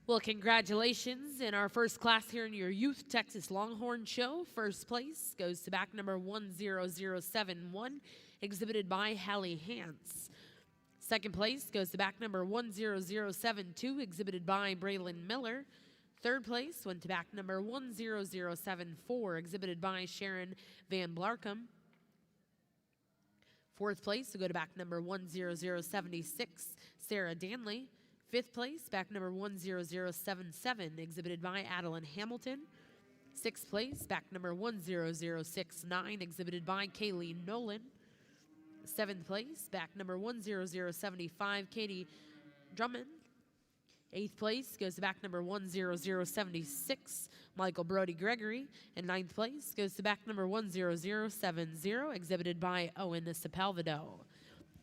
Well, congratulations in our first class here in your Youth Texas Longhorn Show. First place goes to back number 10071, exhibited by Hallie Hance. Second place goes to back number 10072, exhibited by Braylon Miller. Third place went to back number 10074, exhibited by Sharon Van Blarkum. Fourth place will go to back number 10076, Sarah Danley. Fifth place, back number 10077, exhibited by Adeline Hamilton. Sixth place, back number 10069, exhibited by Kaylee Nolan. Seventh place, back number 10075, Katie Drummond. Eighth place goes to back number 10076, Michael Brody Gregory. And ninth place goes to back number 10070, exhibited by Owen Sepulvedo.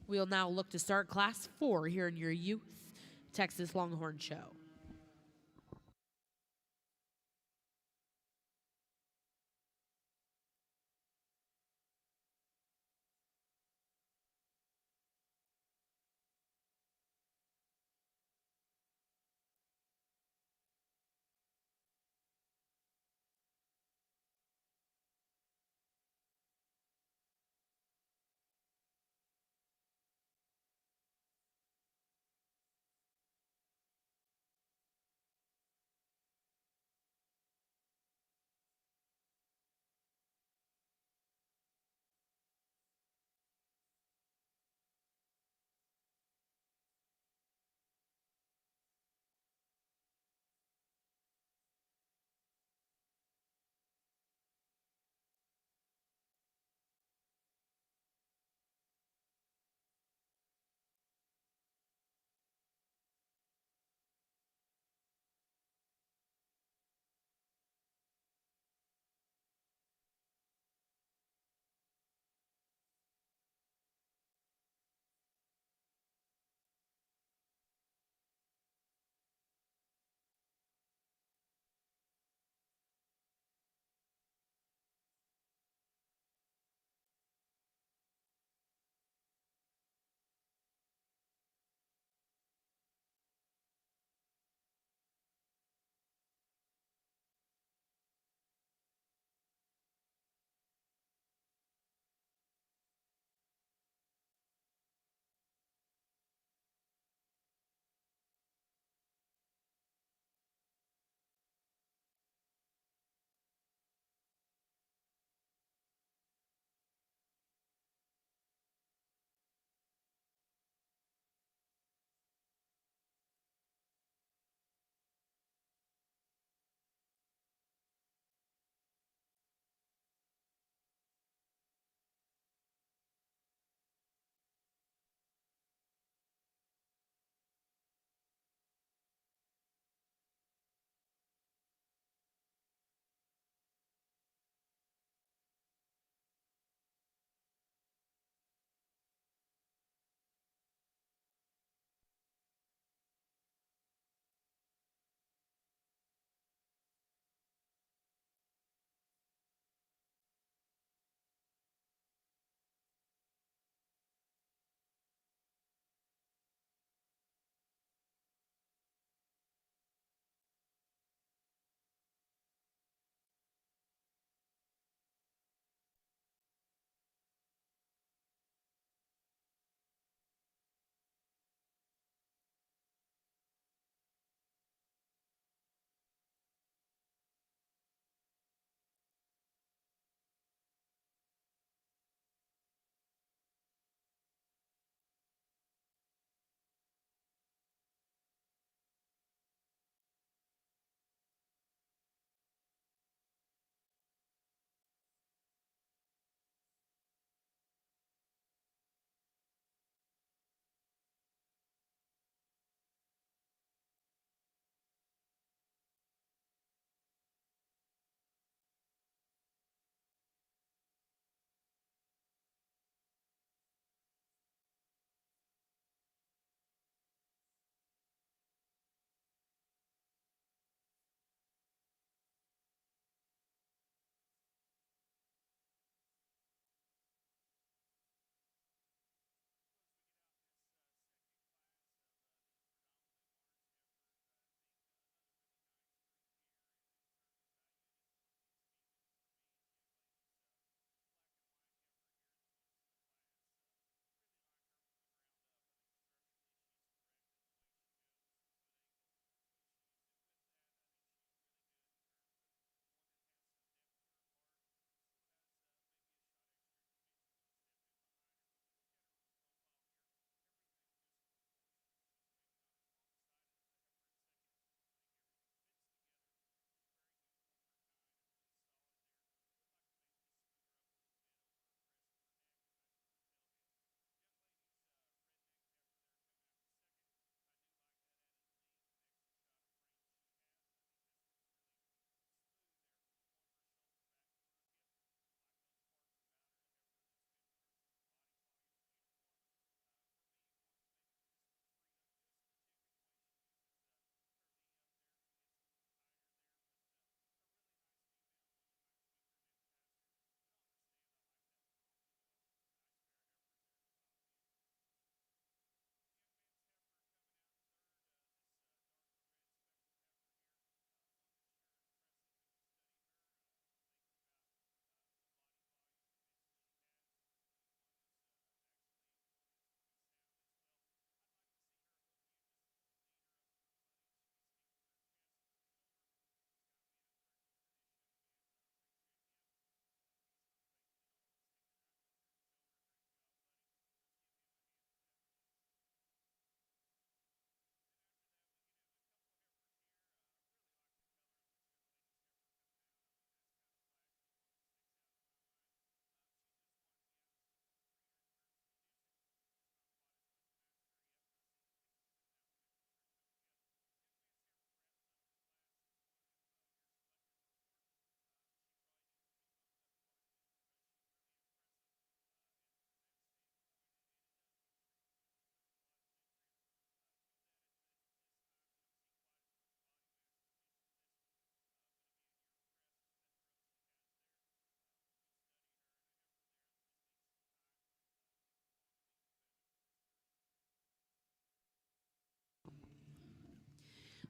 We'll now look to start Class 4 here in your Youth Texas Longhorn Show.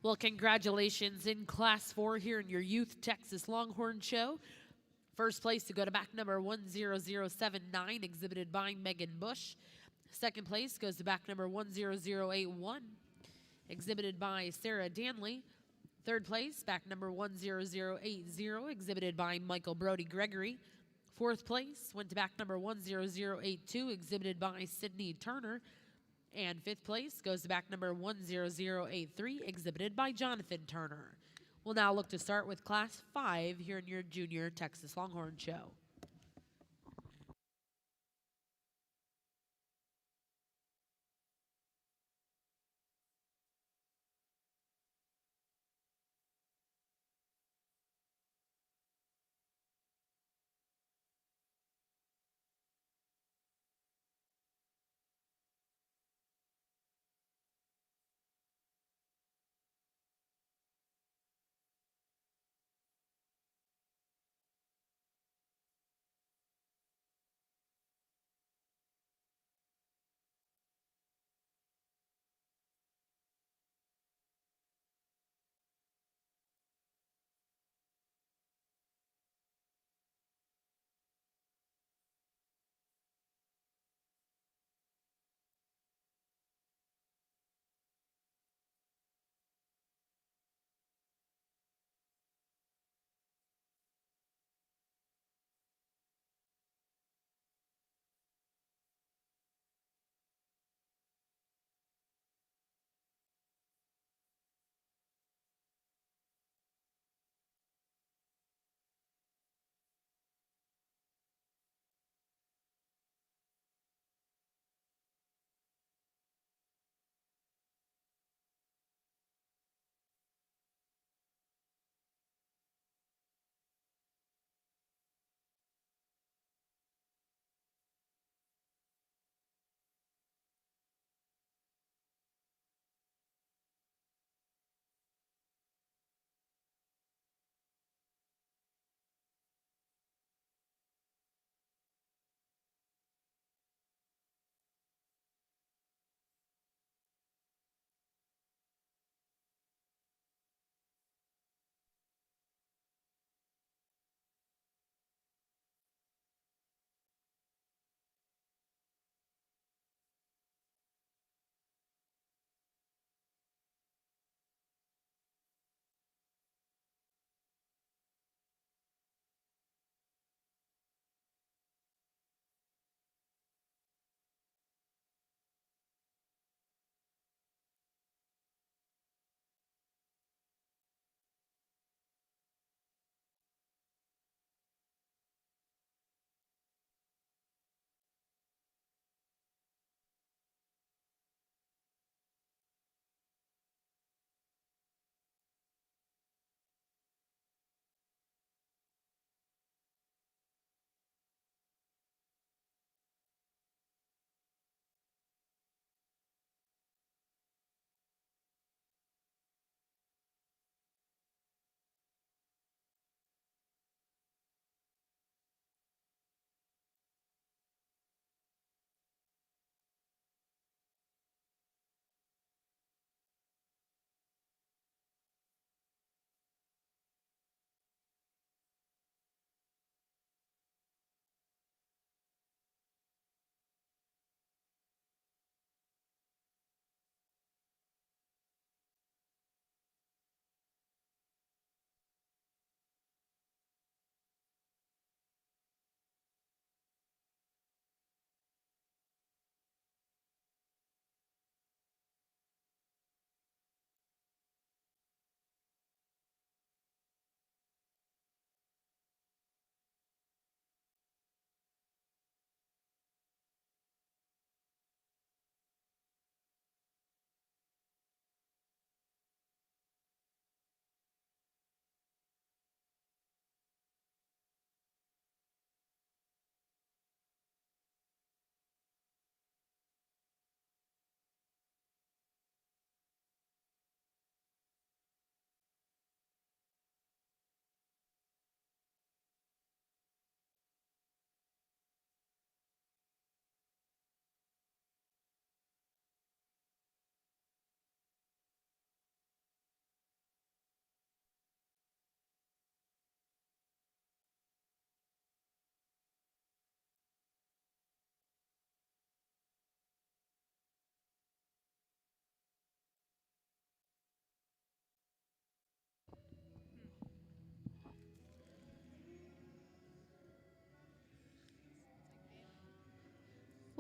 Well, congratulations in Class 4 here in your Youth Texas Longhorn Show. First place to go to back number 10079, exhibited by Megan Bush. Second place goes to back number 10081, exhibited by Sarah Danley. Third place, back number 10080, exhibited by Michael Brody Gregory. Fourth place went to back number 10082, exhibited by Sydney Turner. And fifth place goes to back number 10083, exhibited by Jonathan Turner. We'll now look to start with Class 5 here in your Junior Texas Longhorn Show.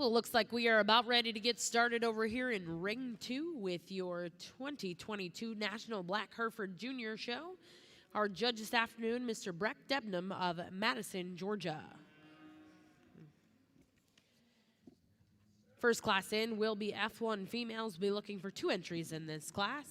Well, it looks like we are about ready to get started over here in Ring 2 with your 2022 National Black Hereford Junior Show. Our judge this afternoon, Mr. Breck Debnam of Madison, Georgia. First class in will be F1 females. We'll be looking for 2 entries in this class.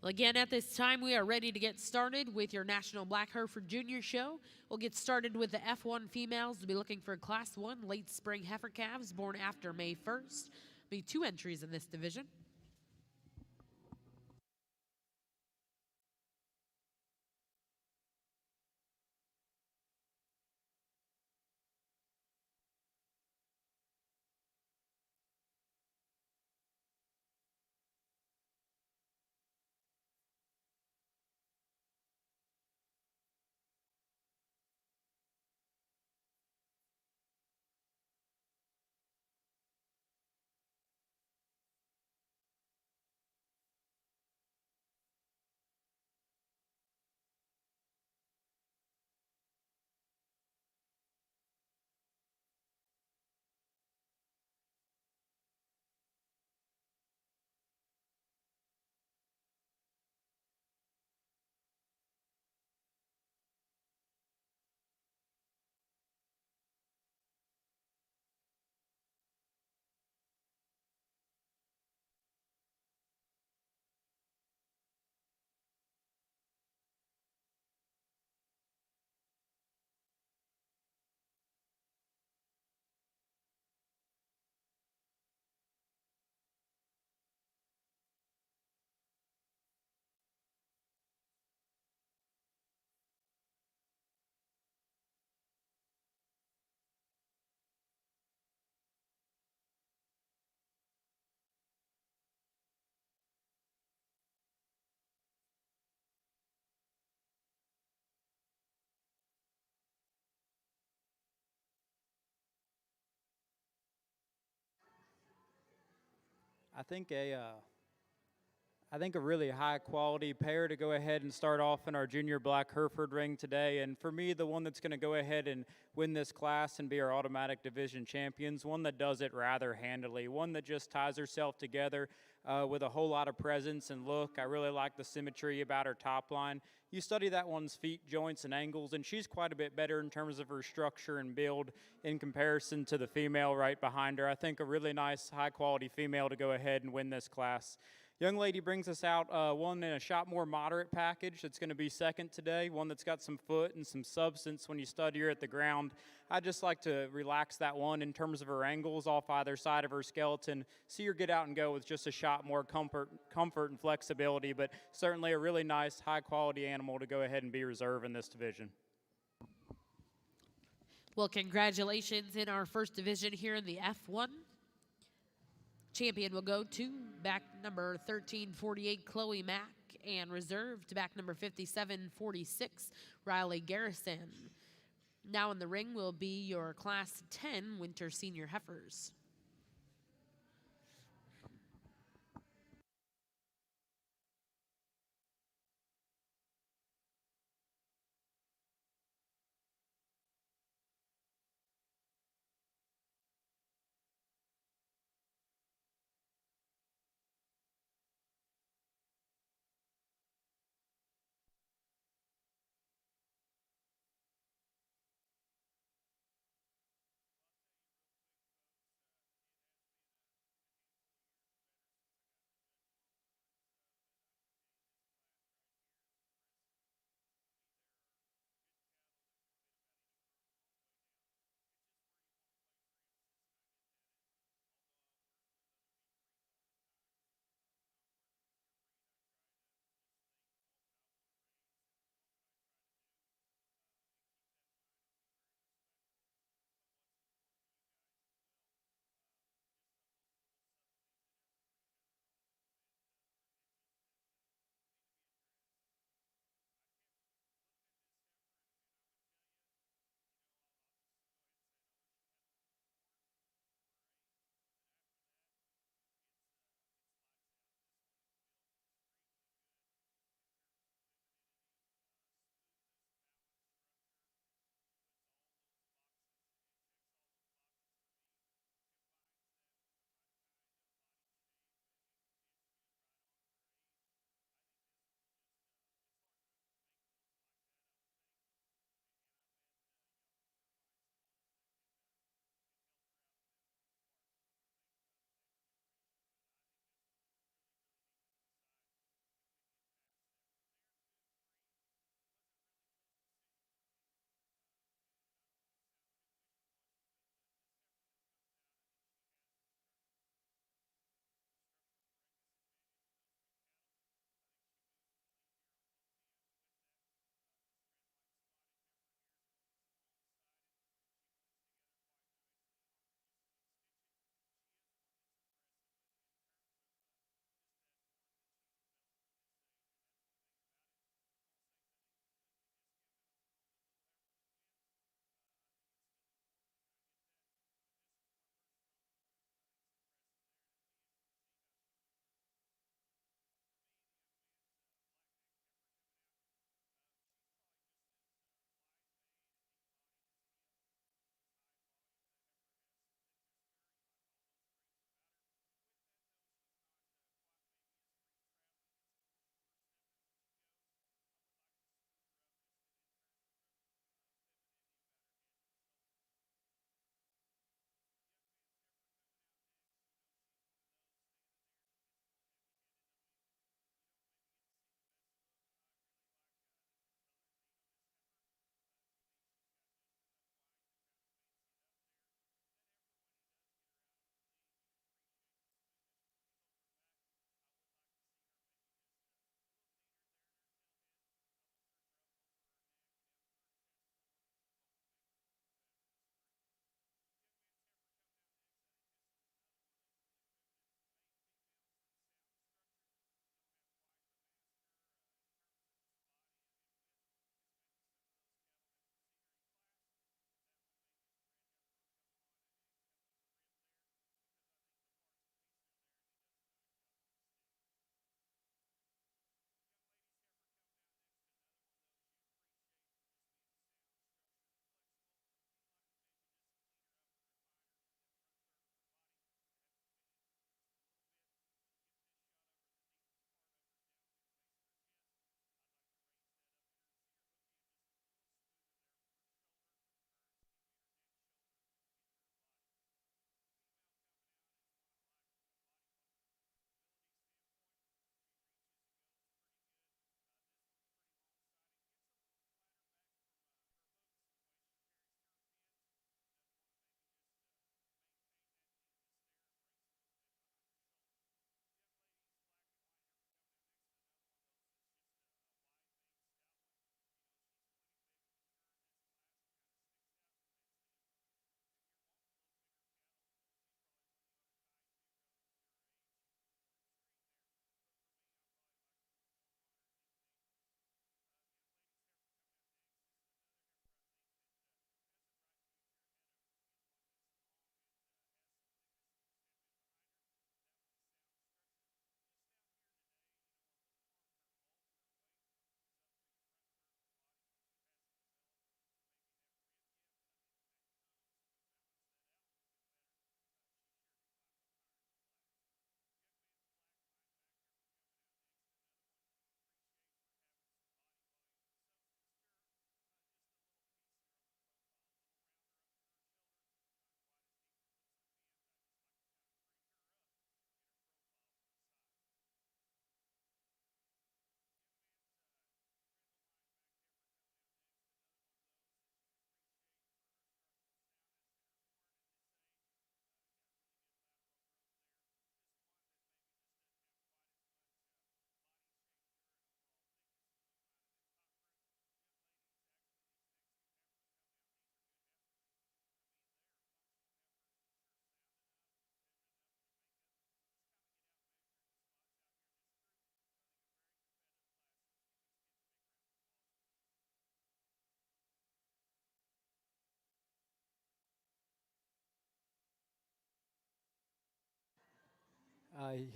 Well, again, at this time, we are ready to get started with your National Black Hereford Junior Show. We'll get started with the F1 females. We'll be looking for Class 1 late spring heifer calves born after May 1st. Be 2 entries in this division. I think a really high quality pair to go ahead and start off in our junior black Hereford ring today. And for me, the one that's going to go ahead and win this class and be our automatic division champions, one that does it rather handily, one that just ties herself together with a whole lot of presence and look. I really like the symmetry about her top line. You study that one's feet, joints, and angles, and she's quite a bit better in terms of her structure and build in comparison to the female right behind her. I think a really nice, high-quality female to go ahead and win this class. Young lady brings us out one in a shot more moderate package that's going to be second today, one that's got some foot and some substance when you study her at the ground. I just like to relax that one in terms of her angles off either side of her skeleton, see her get out and go with just a shot more comfort and flexibility, but certainly a really nice, high-quality animal to go ahead and be reserved in this division. Well, congratulations in our first division here in the F1. Champion will go to back number 1348, Chloe Mack, and reserved back number 5746, Riley Garrison. Now in the ring will be your Class 10 Winter Senior Heifers.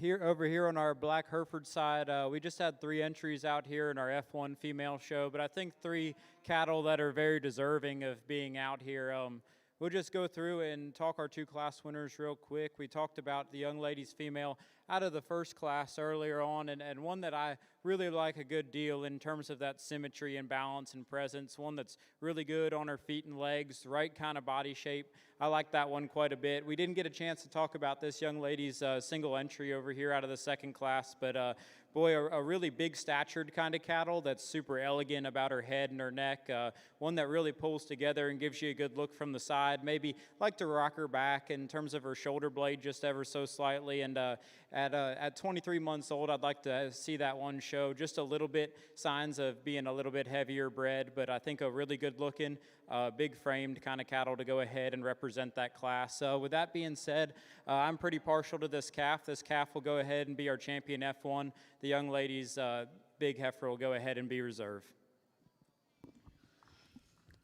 Here over here on our Black Hereford side, we just had 3 entries out here in our F1 female show, but I think 3 cattle that are very deserving of being out here. We'll just go through and talk our 2 class winners real quick. We talked about the young ladies female out of the first class earlier on, and one that I really like a good deal in terms of that symmetry and balance and presence, one that's really good on her feet and legs, right kind of body shape. I like that one quite a bit. We didn't get a chance to talk about this young lady's single entry over here out of the second class, but boy, a really big statured kind of cattle that's super elegant about her head and her neck. One that really pulls together and gives you a good look from the side. Maybe like to rock her back in terms of her shoulder blade just ever so slightly. And at 23 months old, I'd like to see that one show just a little bit signs of being a little bit heavier bred, but I think a really good looking, big framed kind of cattle to go ahead and represent that class. So with that being said, I'm pretty partial to this calf. This calf will go ahead and be our champion F1. The young lady's big heifer will go ahead and be reserve.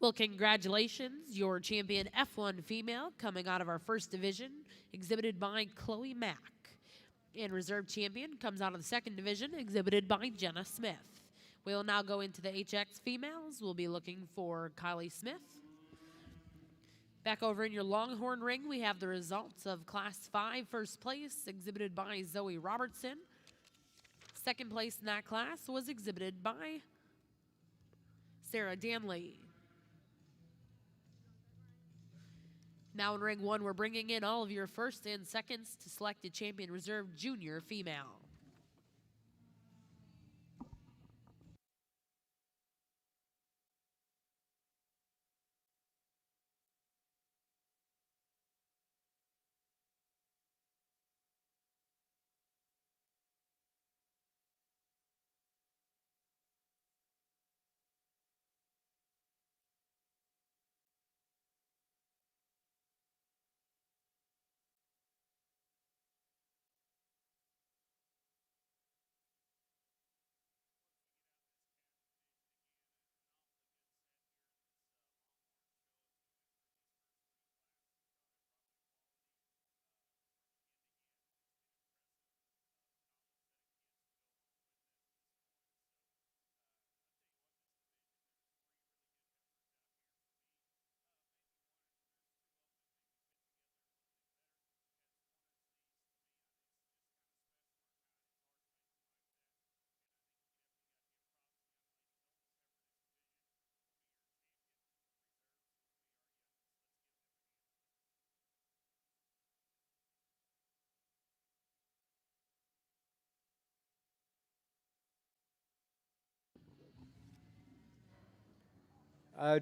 Well, congratulations, your champion F1 female coming out of our first division, exhibited by Chloe Mack. And reserve champion comes out of the second division, exhibited by Jenna Smith. We'll now go into the HX females. We'll be looking for Kylie Smith. Back over in your Longhorn ring, we have the results of Class 5 first place, exhibited by Zoe Robertson. Second place in that class was exhibited by Sarah Danley. Now in ring 1, we're bringing in all of your first and seconds to select a champion reserve junior female.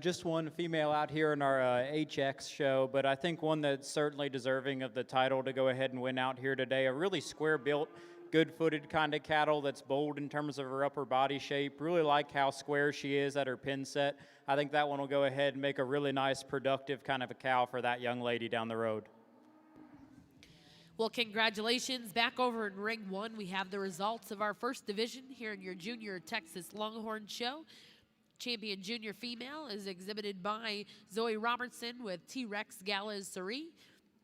Just one female out here in our HX show, but I think one that's certainly deserving of the title to go ahead and win out here today. A really square-built, good-footed kind of cattle that's bold in terms of her upper body shape. Really like how square she is at her pin set. I think that one will go ahead and make a really nice, productive kind of a cow for that young lady down the road. Well, congratulations. Back over in ring 1, we have the results of our first division here in your junior Texas Longhorn show. Champion junior female is exhibited by Zoe Robertson with T-Rex Galez Suri.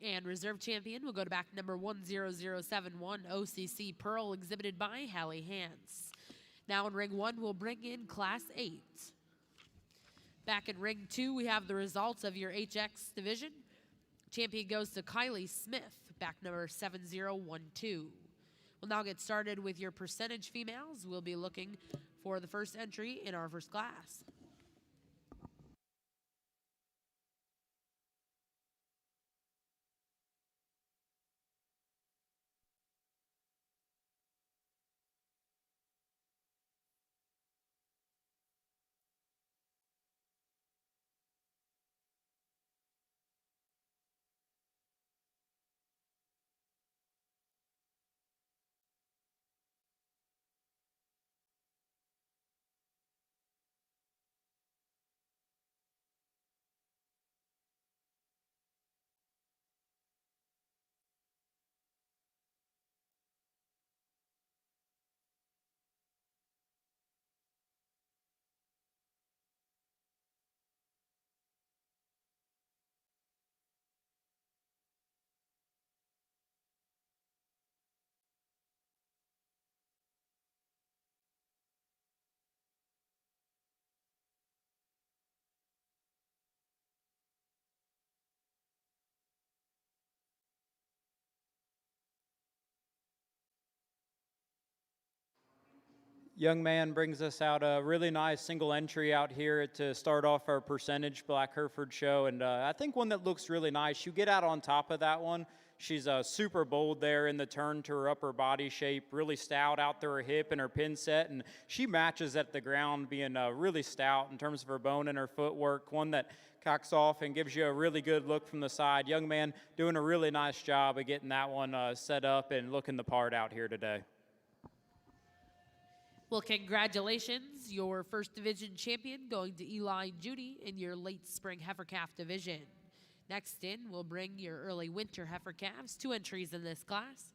And reserve champion will go to back number 10071 OCC Pearl, exhibited by Hallie Hance. Now in ring 1, we'll bring in Class 8. Back in ring 2, we have the results of your HX division. Champion goes to Kylie Smith, back number 7012. We'll now get started with your percentage females. We'll be looking for the first entry in our first class. Young man brings us out a really nice single entry out here to start off our percentage Black Hereford show, and I think one that looks really nice. You get out on top of that one. She's super bold there in the turn to her upper body shape, really stout out through her hip and her pin set, and she matches at the ground being really stout in terms of her bone and her footwork, one that cocks off and gives you a really good look from the side. Young man doing a really nice job of getting that one set up and looking the part out here today. Well, congratulations, your first division champion going to Eli and Judy in your late spring heifer calf division. Next in, we'll bring your early winter heifer calves, 2 entries in this class.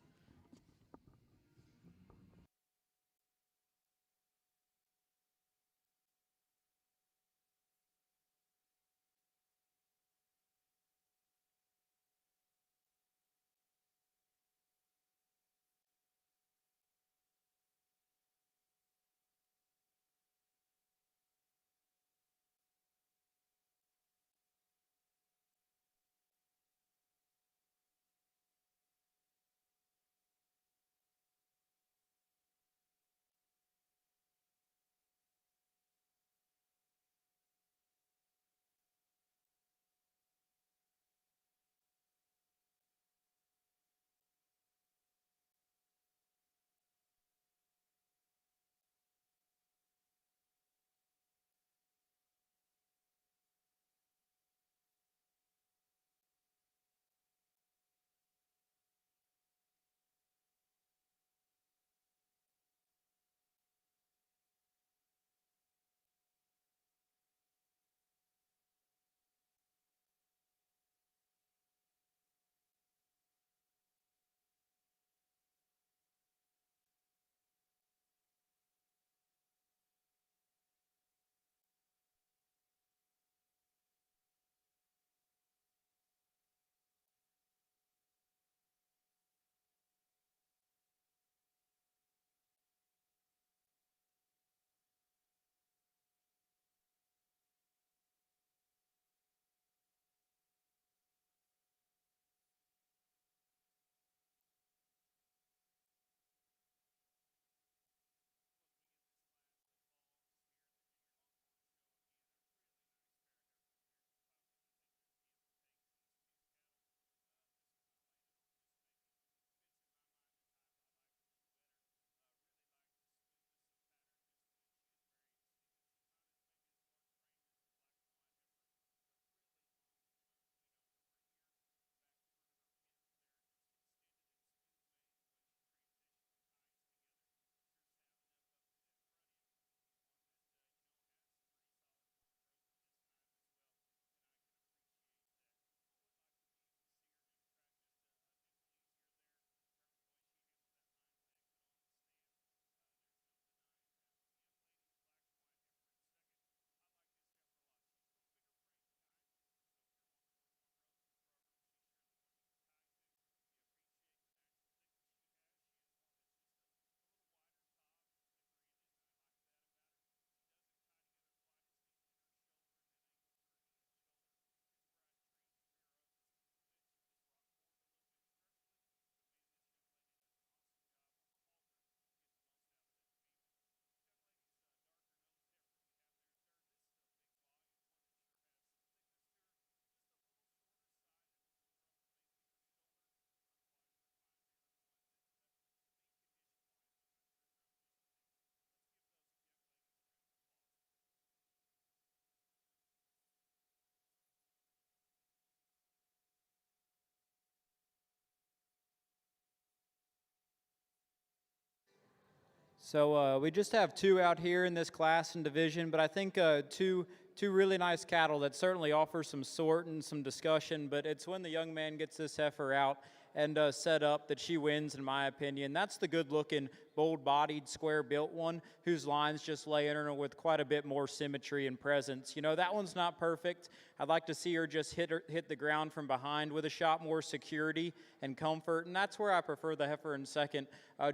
So we just have 2 out here in this class and division, but I think two really nice cattle that certainly offer some sort and some discussion, but it's when the young man gets this heifer out and set up that she wins, in my opinion. That's the good-looking, bold-bodied, square-built one whose lines just lay in her with quite a bit more symmetry and presence. You know, that one's not perfect. I'd like to see her just hit the ground from behind with a shot more security and comfort, and that's where I prefer the heifer in second,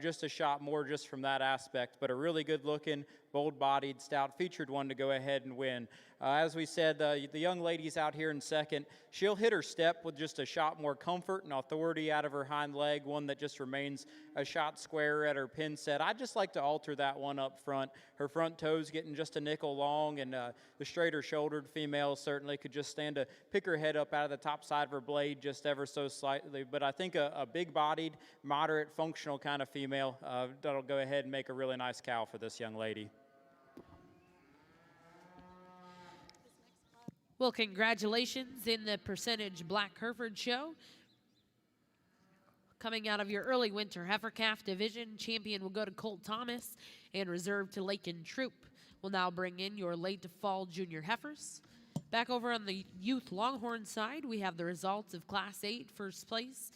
just a shot more just from that aspect, but a really good-looking, bold-bodied, stout-featured one to go ahead and win. As we said, the young lady's out here in second. She'll hit her step with just a shot more comfort and authority out of her hind leg, one that just remains a shot square at her pin man said, I'd just like to alter that one up front. Her front toes getting just a nickel long, and the straighter shouldered female certainly could just stand to pick her head up out of the top side of her blade just ever so slightly. But I think a big-bodied, moderate, functional kind of female that'll go ahead and make a really nice cow for this young lady. Well, congratulations in the Percentage Black Hereford show. Coming out of your early winter heifer calf division, champion will go to Colt Thomas, and reserve to Lakin Troop. We'll now bring in your late fall junior heifers. Back over on the youth Longhorn side, we have the results of Class 8 first place.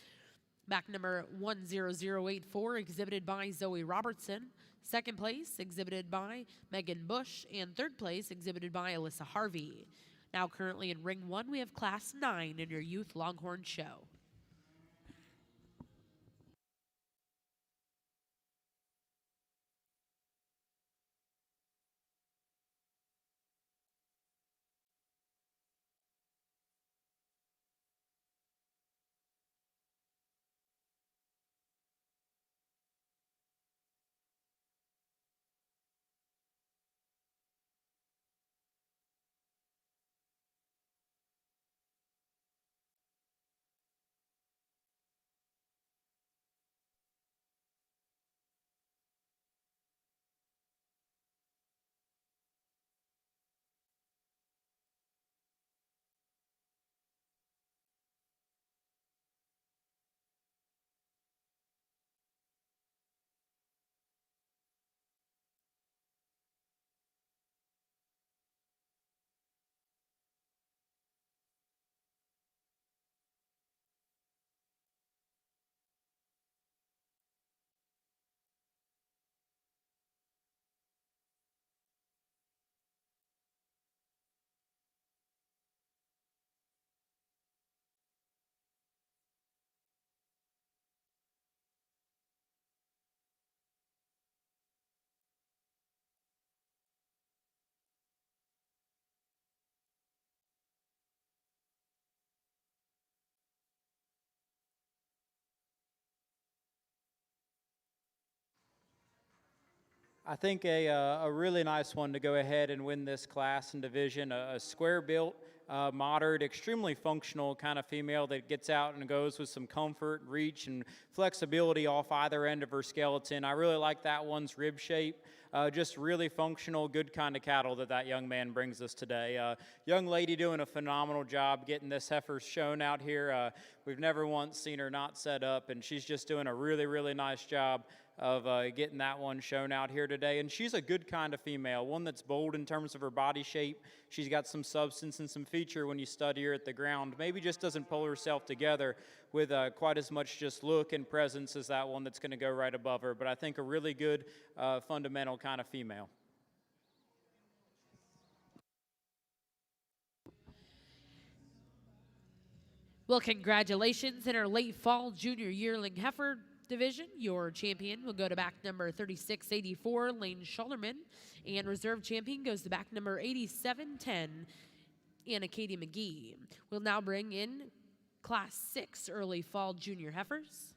Back number 10084, exhibited by Zoe Robertson. Second place, exhibited by Megan Bush. And third place, exhibited by Alyssa Harvey. Now currently in Ring 1, we have Class 9 in your youth Longhorn show. I think a really nice one to go ahead and win this class and division, a square-built, moderate, extremely functional kind of female that gets out and goes with some comfort, reach, and flexibility off either end of her skeleton. I really like that one's rib shape. Just really functional, good kind of cattle that young man brings us today. Young lady doing a phenomenal job getting this heifer shown out here. We've never once seen her not set up, and she's just doing a really, really nice job of getting that one shown out here today. And she's a good kind of female, one that's bold in terms of her body shape. She's got some substance and some feature when you study her at the ground. Maybe just doesn't pull herself together with quite as much just look and presence as that one that's going to go right above her. But I think a really good fundamental kind of female. Well, congratulations in our late fall junior yearling heifer division. Your champion will go to back number 3684, Lane Schullerman. And reserve champion goes to back number 8710, Anna Katie McGee. We'll now bring in Class 6 early fall junior heifers.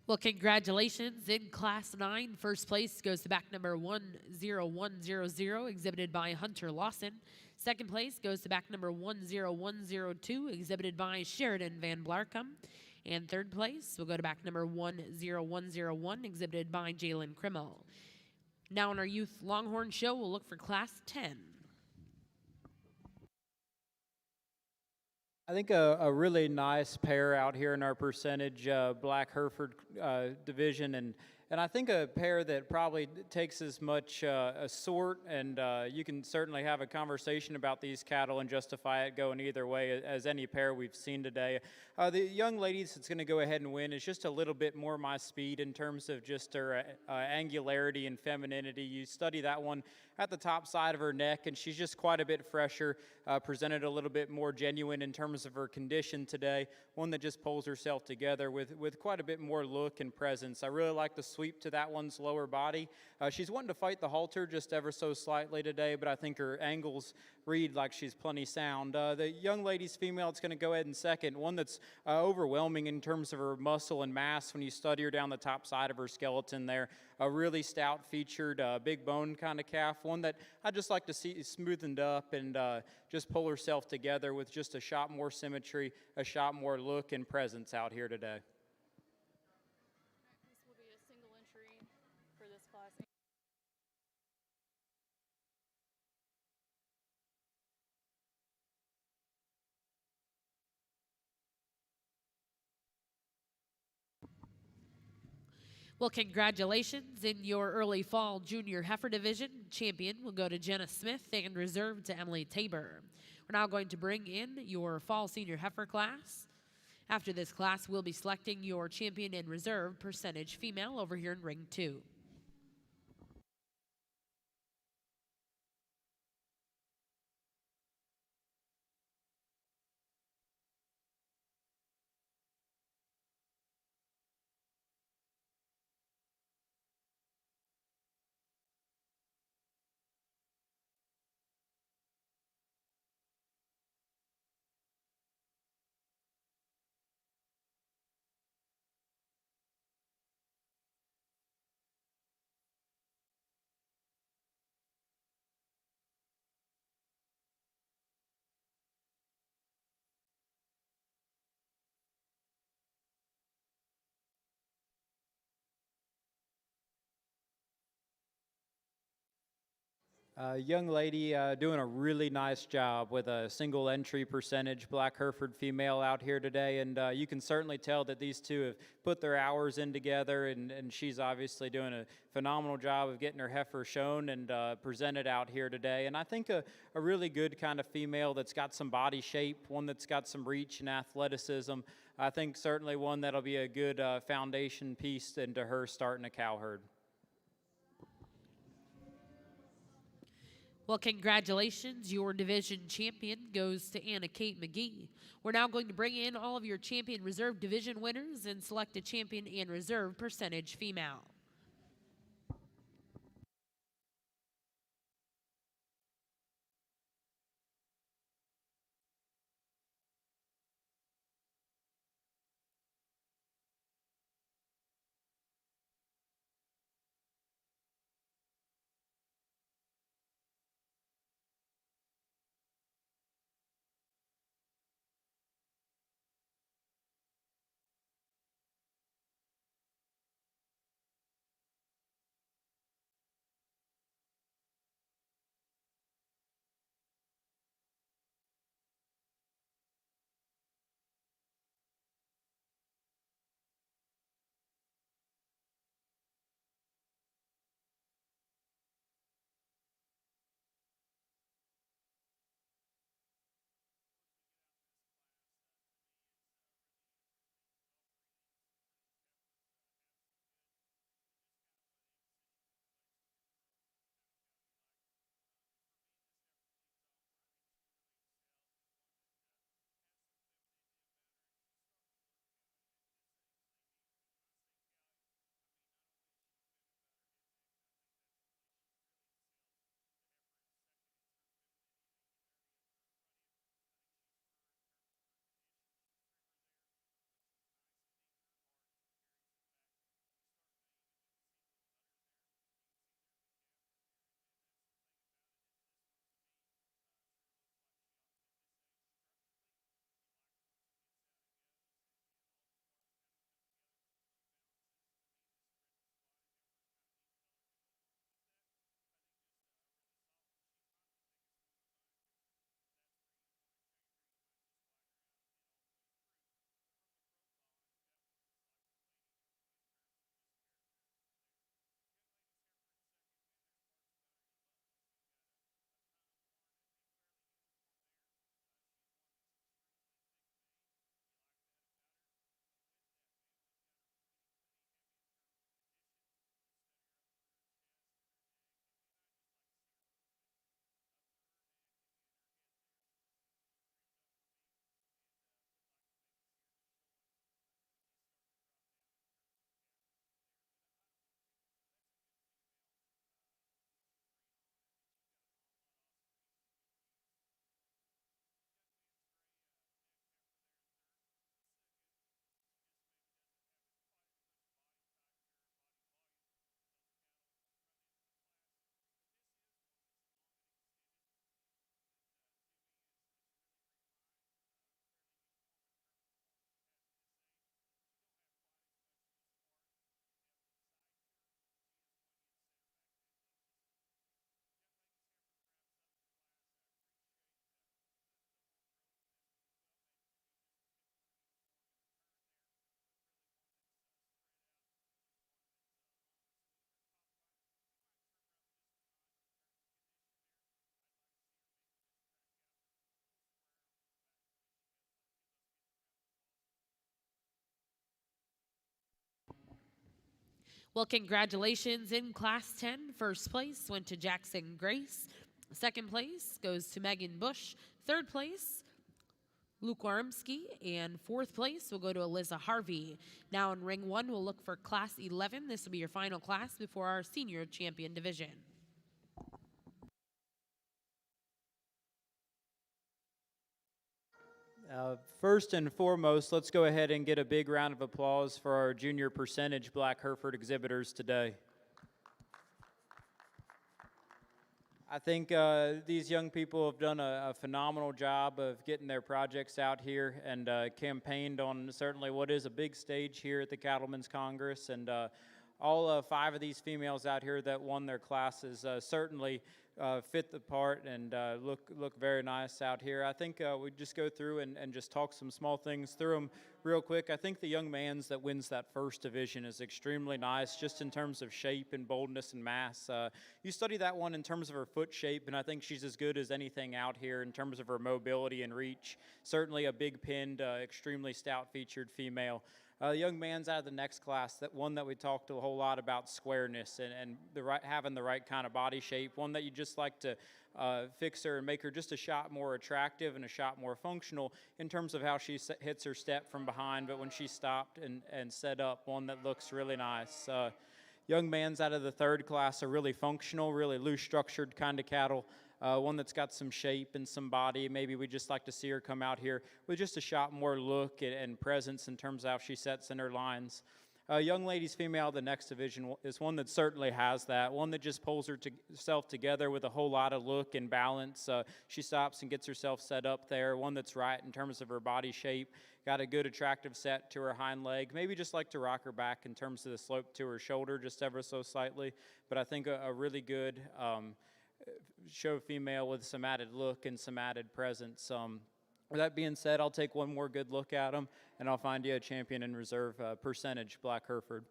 Well, congratulations. In Class 9, first place goes to back number 10100, exhibited by Hunter Lawson. Second place goes to back number 10102, exhibited by Sheridan Van Blarcom. And third place will go to back number 10101, exhibited by Jalen Krimmel. Now in our Youth Longhorn Show, we'll look for Class 10. I think a really nice pair out here in our percentage Black Hereford division, and I think a pair that probably takes as much a sort, and you can certainly have a conversation about these cattle and justify it going either way as any pair we've seen today. The young ladies that's going to go ahead and win is just a little bit more my speed in terms of just her angularity and femininity. You study that one at the top side of her neck, and she's just quite a bit fresher, presented a little bit more genuine in terms of her condition today, one that just pulls herself together with quite a bit more look and presence. I really like the sweep to that one's lower body. She's wanting to fight the halter just ever so slightly today, but I think her angles read like she's plenty sound. The young lady's female that's going to go ahead in second, one that's overwhelming in terms of her muscle and mass when you study her down the top side of her skeleton there. A really stout featured, big bone kind of calf, one that I just like to see smoothened up and just pull herself together with just a shot more symmetry, a shot more look and presence out here today. This will be a single entry for this class. Well, congratulations. In your early fall junior heifer division, champion will go to Jenna Smith and reserve to Emily Tabor. We're now going to bring in your fall senior heifer class. After this class, we'll be selecting your champion and reserve percentage female over here in ring 2. Young lady doing a really nice job with a single entry percentage Black Hereford female out here today, and you can certainly tell that these two have put their hours in together, and she's obviously doing a phenomenal job of getting her heifer shown and presented out here today. And I think a really good kind of female that's got some body shape, one that's got some reach and athleticism. I think certainly one that'll be a good foundation piece into her starting a cow herd. Well, congratulations. Your division champion goes to Anna Kate McGee. We're now going to bring in all of your champion reserve division winners and select a champion and reserve percentage female. Well, congratulations in Class 10. First place went to Jackson Grace. Second place goes to Megan Bush. Third place, Luke Warmski. And fourth place will go to Alyssa Harvey. Now in Ring 1, we'll look for Class 11. This will be your final class before our Senior Champion Division. First and foremost, let's go ahead and get a big round of applause for our junior percentage Black Hereford exhibitors today. I think these young people have done a phenomenal job of getting their projects out here and campaigned on certainly what is a big stage here at the Cattlemen's Congress. And all 5 of these females out here that won their classes certainly fit the part and look very nice out here. I think we just go through and just talk some small things through them real quick. I think the young man's that wins that first division is extremely nice just in terms of shape and boldness and mass. You study that one in terms of her foot shape, and I think she's as good as anything out here in terms of her mobility and reach. Certainly a big pinned, extremely stout featured female. The young man's out of the next class, that one that we talked a whole lot about, squareness and having the right kind of body shape, one that you just like to fix her and make her just a shot more attractive and a shot more functional in terms of how she hits her step from behind, but when she stopped and set up, one that looks really nice. Young man's out of the third class, a really functional, really loose structured kind of cattle. One that's got some shape and some body. Maybe we just like to see her come out here with just a shot more look and presence in terms of how she sets in her lines. Young ladies female, the next division is one that certainly has that. One that just pulls herself together with a whole lot of look and balance. She stops and gets herself set up there. One that's right in terms of her body shape. Got a good attractive set to her hind leg. Maybe just like to rock her back in terms of the slope to her shoulder just ever so slightly. But I think a really good show female with some added look and some added presence. With that being said, I'll take one more good look at them, and I'll find you a champion in reserve percentage, Black Hereford.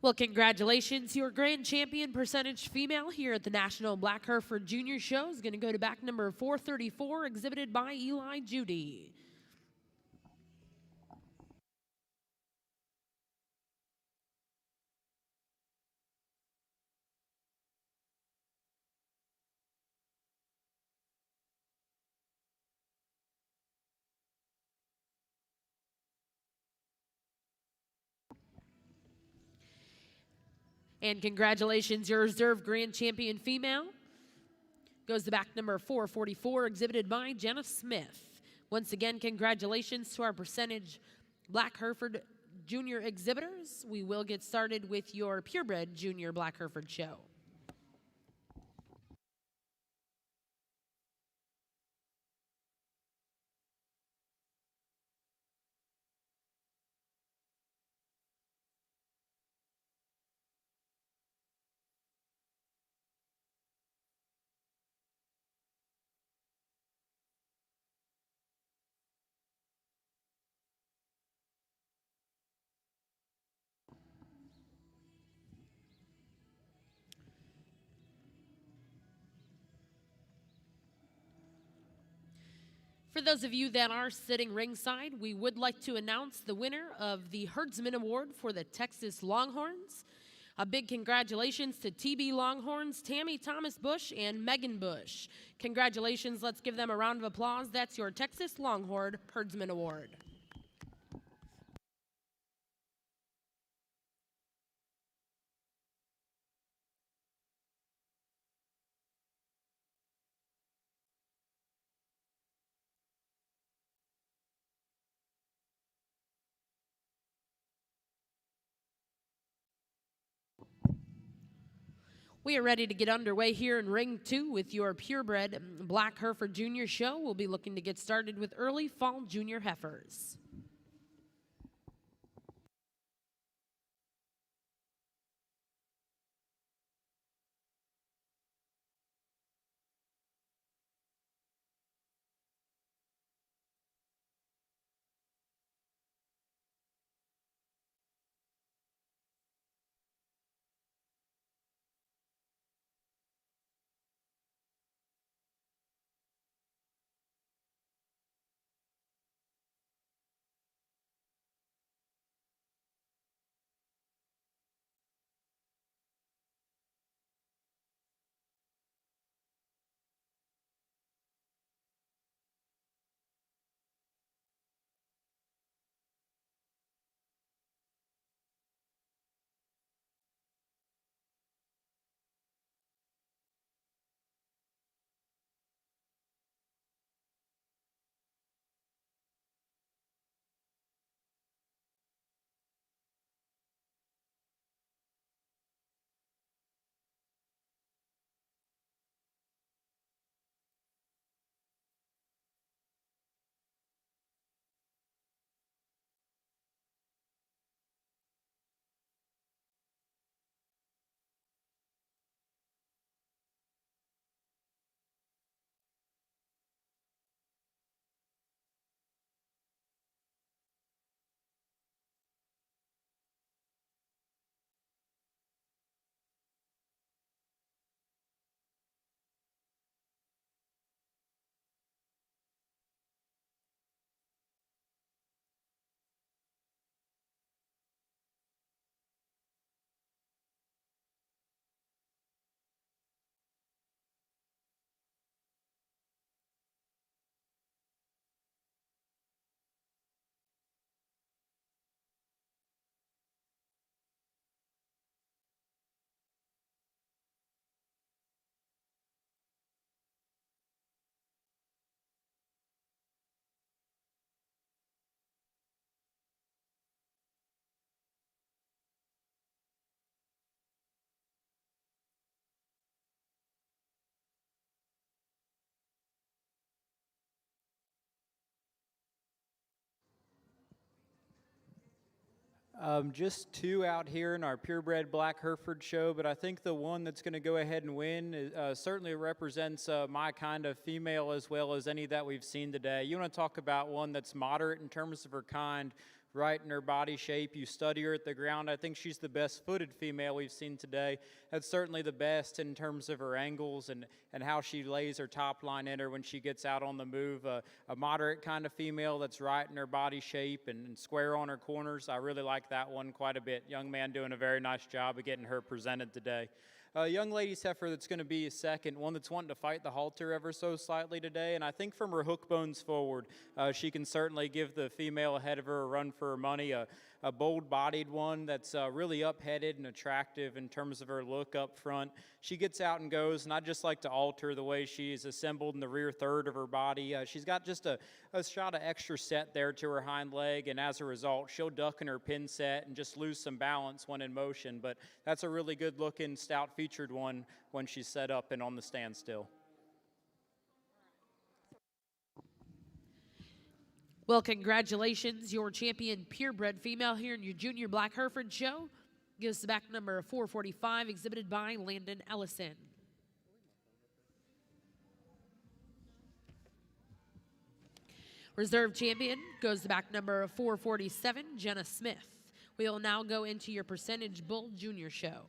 Well, congratulations. Your grand champion percentage female here at the National Black Hereford Junior Show is going to go to back number 434, exhibited by Eli Judy. And congratulations, your reserve grand champion female goes to back number 444, exhibited by Jenna Smith. Once again, congratulations to our percentage Black Hereford Junior exhibitors. We will get started with your Purebred Junior Black Hereford show. For those of you that are sitting ringside, we would like to announce the winner of the Herdsman Award for the Texas Longhorns. A big congratulations to TB Longhorns, Tammy Thomas Bush, and Megan Bush. Congratulations. Let's give them a round of applause. That's your Texas Longhorn Herdsman Award. We are ready to get underway here in Ring 2 with your Purebred Black Hereford Junior Show. We'll be looking to get started with early fall junior heifers. Just two out here in our Purebred Black Hereford show, but I think the one that's going to go ahead and win certainly represents my kind of female as well as any that we've seen today. You want to talk about one that's moderate in terms of her kind, right in her body shape. You study her at the ground. I think she's the best footed female we've seen today. That's certainly the best in terms of her angles and how she lays her top line in her when she gets out on the move. A moderate kind of female that's right in her body shape and square on her corners. I really like that one quite a bit. Young man doing a very nice job of getting her presented today. Young lady's heifer that's going to be a second, one that's wanting to fight the halter ever so slightly today, and I think from her hook bones forward, she can certainly give the female ahead of her a run for her money. A bold-bodied one that's really up-headed and attractive in terms of her look up front. She gets out and goes, and I just like to alter the way she's assembled in the rear third of her body. She's got just a shot of extra set there to her hind leg, and as a result, she'll duck in her pin set and just lose some balance when in motion, but that's a really good-looking, stout-featured one when she's set up and on the standstill. Well, congratulations, your champion purebred female here in your Junior Black Hereford show. Gives the back number 445, exhibited by Landon Ellison. Reserve champion goes to back number 447, Jenna Smith. We will now go into your percentage bull junior show.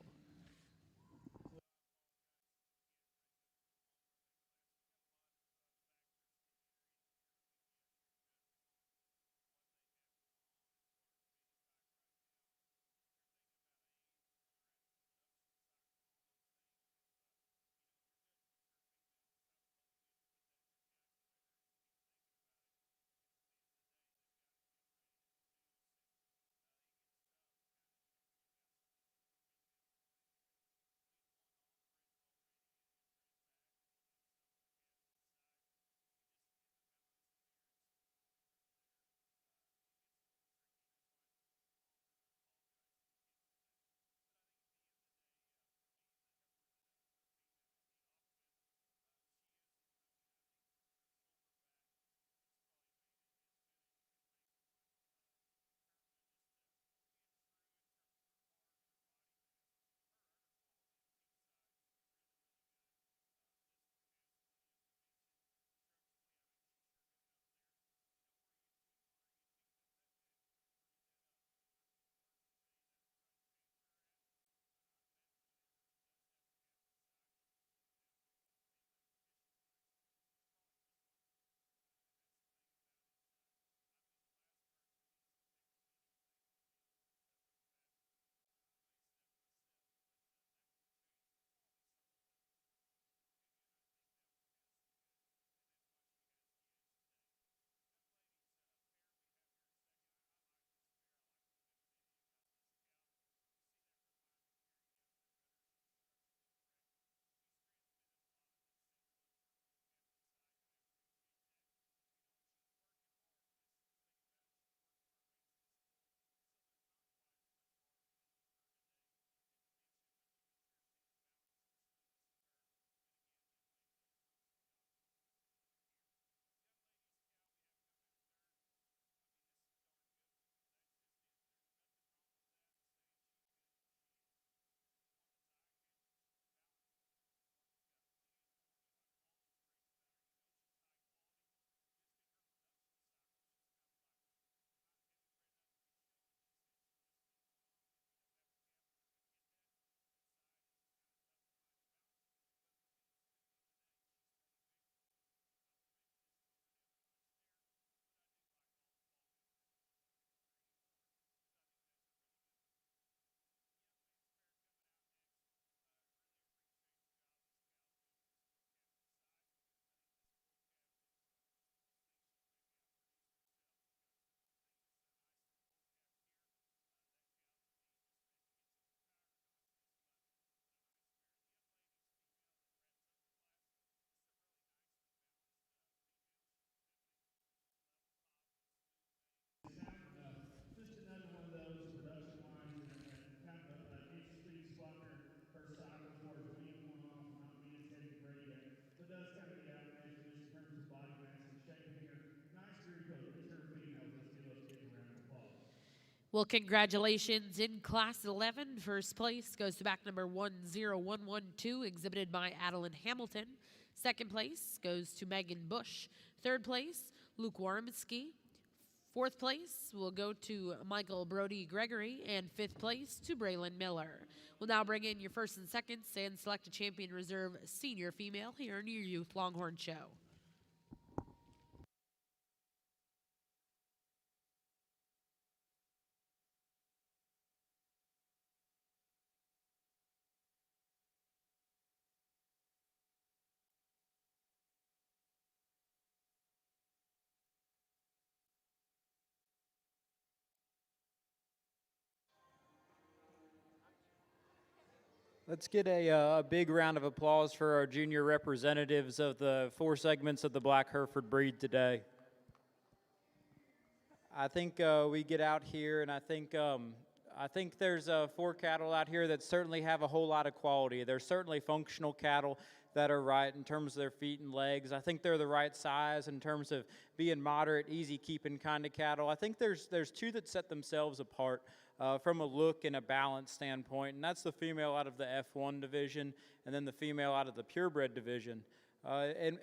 Well, congratulations in Class 11. First place goes to back number 10112, exhibited by Adeline Hamilton. Second place goes to Megan Bush. Third place, Luke Warmitsky. Fourth place will go to Michael Brody Gregory, and fifth place to Braylon Miller. We'll now bring in your first and seconds and select a champion reserve senior female here in your Youth Longhorn Show. Let's get a big round of applause for our junior representatives of the 4 segments of the Black Hereford breed today. I think we get out here, and I think there's 4 cattle out here that certainly have a whole lot of quality. They're certainly functional cattle that are right in terms of their feet and legs. I think they're the right size in terms of being moderate, easy keeping kind of cattle. I think there's 2 that set themselves apart from a look and a balance standpoint, and that's the female out of the F1 division and then the female out of the purebred division.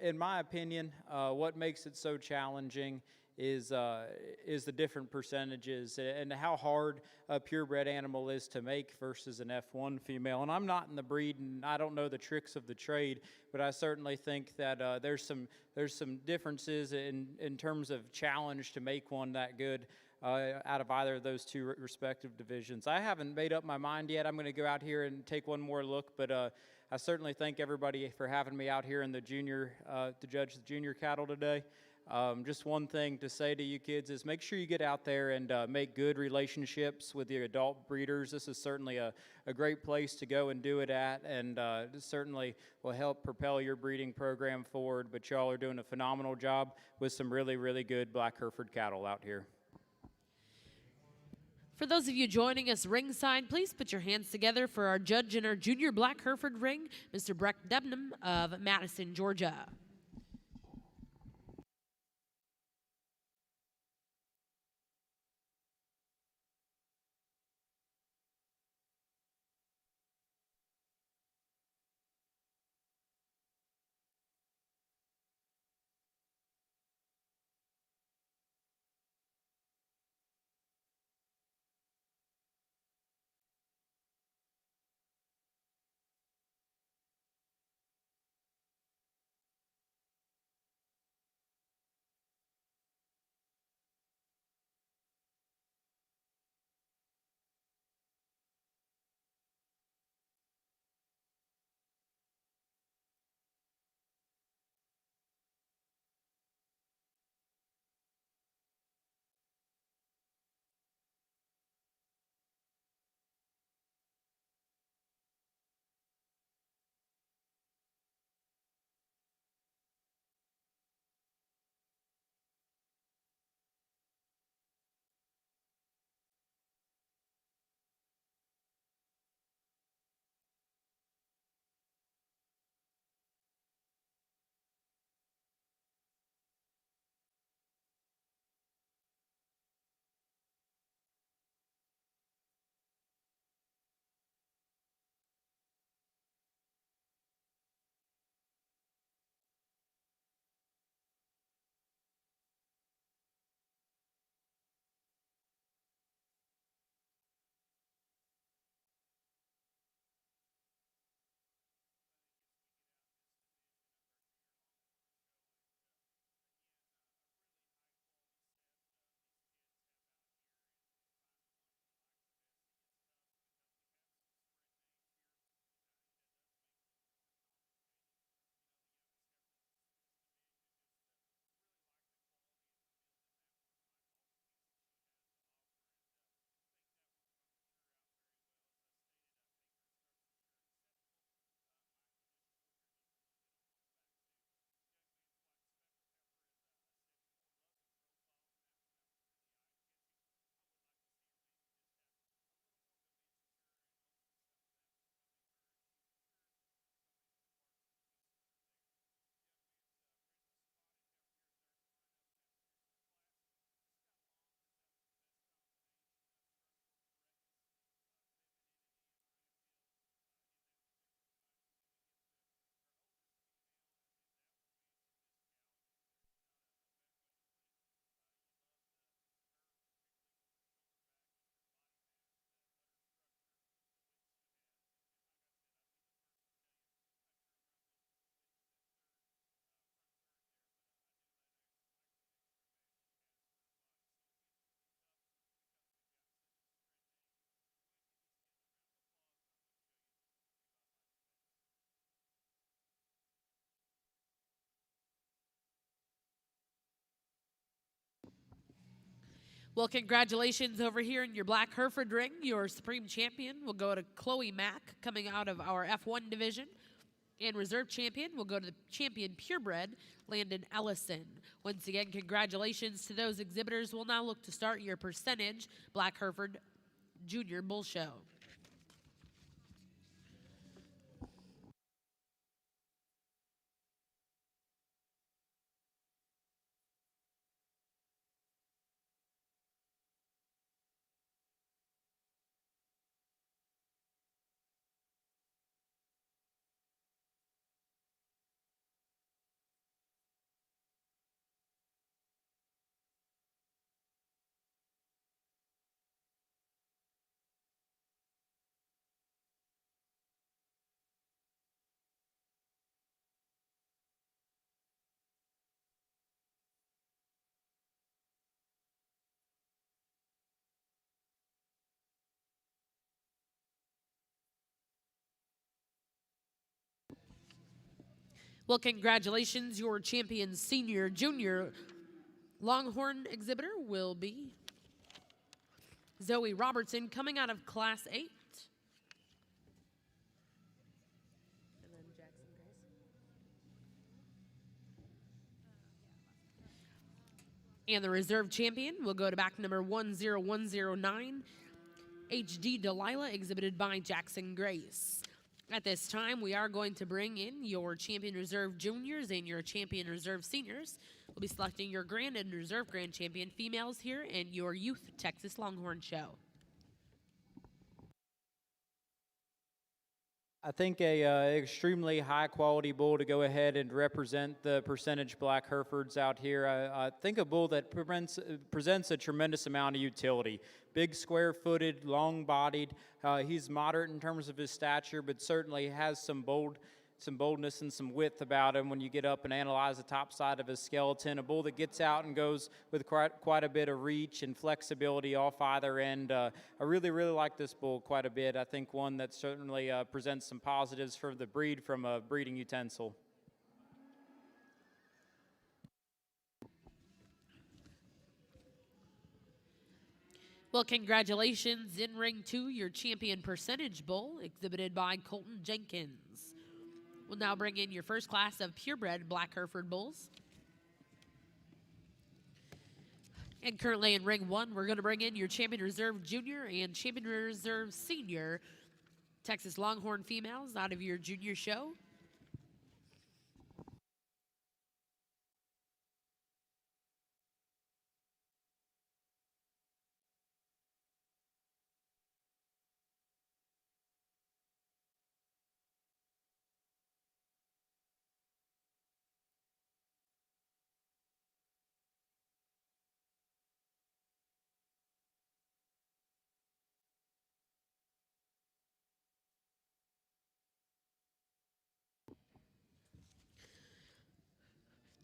In my opinion, what makes it so challenging is the different percentages and how hard a purebred animal is to make versus an F1 female. And I'm not in the breed, and I don't know the tricks of the trade, but I certainly think that there's some differences in terms of challenge to make one that good out of either of those 2 respective divisions. I haven't made up my mind yet. I'm going to go out here and take one more look, but I certainly thank everybody for having me out here in the junior to judge the junior cattle today. Just one thing to say to you kids is make sure you get out there and make good relationships with the adult breeders. This is certainly a great place to go and do it at, and this certainly will help propel your breeding program forward, but y'all are doing a phenomenal job with some really, really good Black Hereford cattle out here. For those of you joining us ringside, please put your hands together for our judge in our junior Black Hereford ring, Mr. Breck Debnam of Madison, Georgia. Well, congratulations over here in your Black Hereford ring. Your Supreme Champion will go to Chloe Mack, coming out of our F1 division. And Reserve Champion will go to the champion Purebred, Landon Ellison. Once again, congratulations to those exhibitors. We'll now look to start your percentage Black Hereford Junior Bull Show. Well, congratulations. Your champion senior junior Longhorn exhibitor will be Zoe Robertson, coming out of Class 8. And the reserve champion will go to back number 10109, HD Delilah, exhibited by Jackson Grace. At this time, we are going to bring in your champion reserve juniors and your champion reserve seniors. We'll be selecting your grand and reserve grand champion females here in your youth Texas Longhorn show. I think a extremely high quality bull to go ahead and represent the percentage Black Herefords out here. I think a bull that presents a tremendous amount of utility. Big, square-footed, long-bodied. He's moderate in terms of his stature, but certainly has some boldness and some width about him when you get up and analyze the top side of his skeleton. A bull that gets out and goes with quite a bit of reach and flexibility off either end. I really like this bull quite a bit. I think one that certainly presents some positives for the breed from a breeding utensil. Well, congratulations in ring 2, your champion percentage bull, exhibited by Colton Jenkins. We'll now bring in your first class of purebred Black Hereford bulls. And currently in ring 1, we're going to bring in your champion reserve junior and champion reserve senior Texas Longhorn females out of your junior show.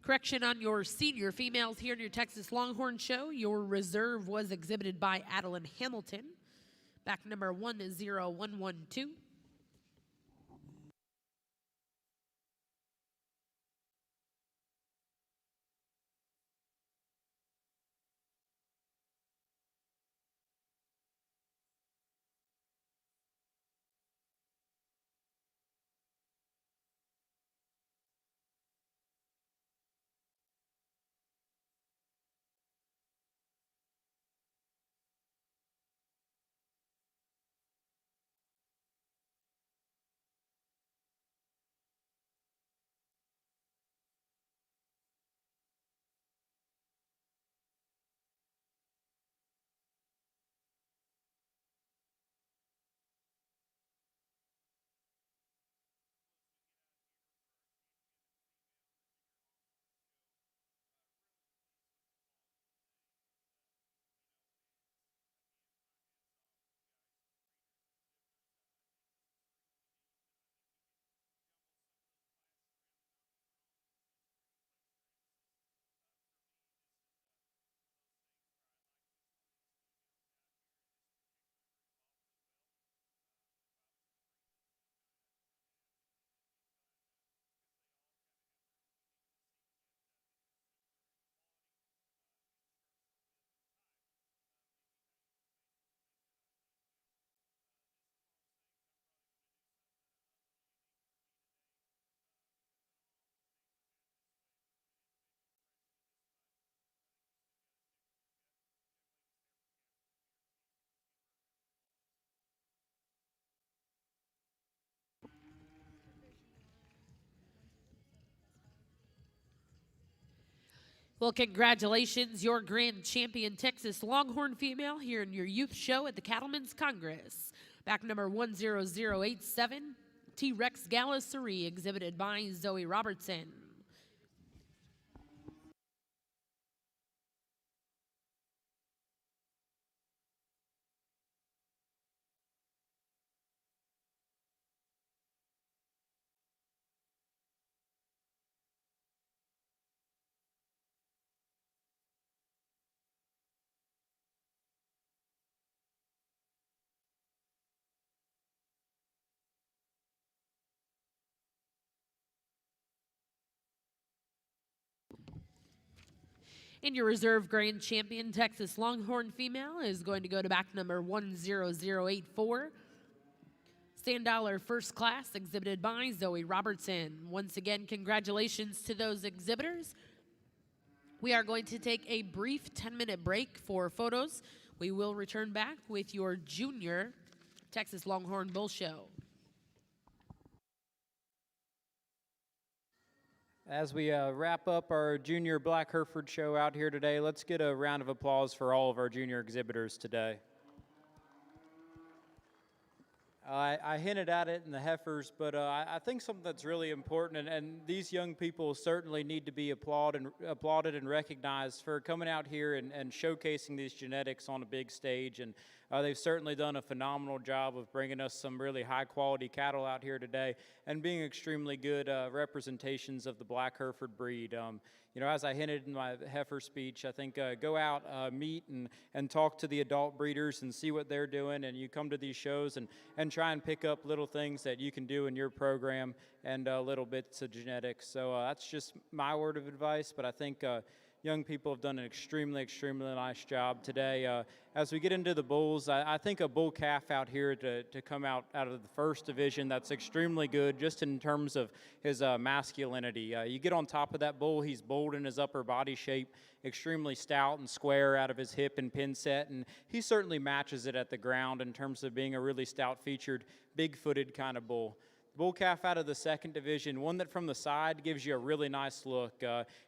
Correction on your senior females here in your Texas Longhorn show. Your reserve was exhibited by Adeline Hamilton. Back number 10112. Well, congratulations, your grand champion Texas Longhorn female here in your youth show at the Cattlemen's Congress. Back number 10087, T-Rex Gala Cerie, exhibited by Zoe Robertson. And your reserve grand champion Texas Longhorn female is going to go to back number 10084. $10 first class, exhibited by Zoe Robertson. Once again, congratulations to those exhibitors. We are going to take a brief 10-minute break for photos. We will return back with your junior Texas Longhorn Bull Show. As we wrap up our junior Black Hereford show out here today, let's get a round of applause for all of our junior exhibitors today. I hinted at it in the heifers, but I think something that's really important, and these young people certainly need to be applauded and recognized for coming out here and showcasing these genetics on a big stage. And they've certainly done a phenomenal job of bringing us some really high-quality cattle out here today and being extremely good representations of the Black Hereford breed. You know, as I hinted in my heifer speech, I think go out, meet and talk to the adult breeders and see what they're doing, and you come to these shows and try and pick up little things that you can do in your program and little bits of genetics. So that's just my word of advice, but I think young people have done an extremely nice job today. As we get into the bulls, I think a bull calf out here to come out of the first division, that's extremely good just in terms of his masculinity. You get on top of that bull, he's bold in his upper body shape, extremely stout and square out of his hip and pin set, and he certainly matches it at the ground in terms of being a really stout-featured, big-footed kind of bull. Bull calf out of the second division, one that from the side gives you a really nice look.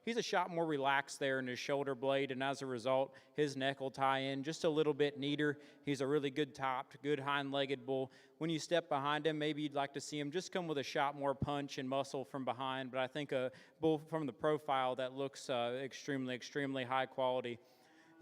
He's a shot more relaxed there in his shoulder blade, and as a result, his neck will tie in just a little bit neater. He's a really good topped, good hind-legged bull. When you step behind him, maybe you'd like to see him just come with a shot more punch and muscle from behind, but I think a bull from the profile that looks extremely high quality.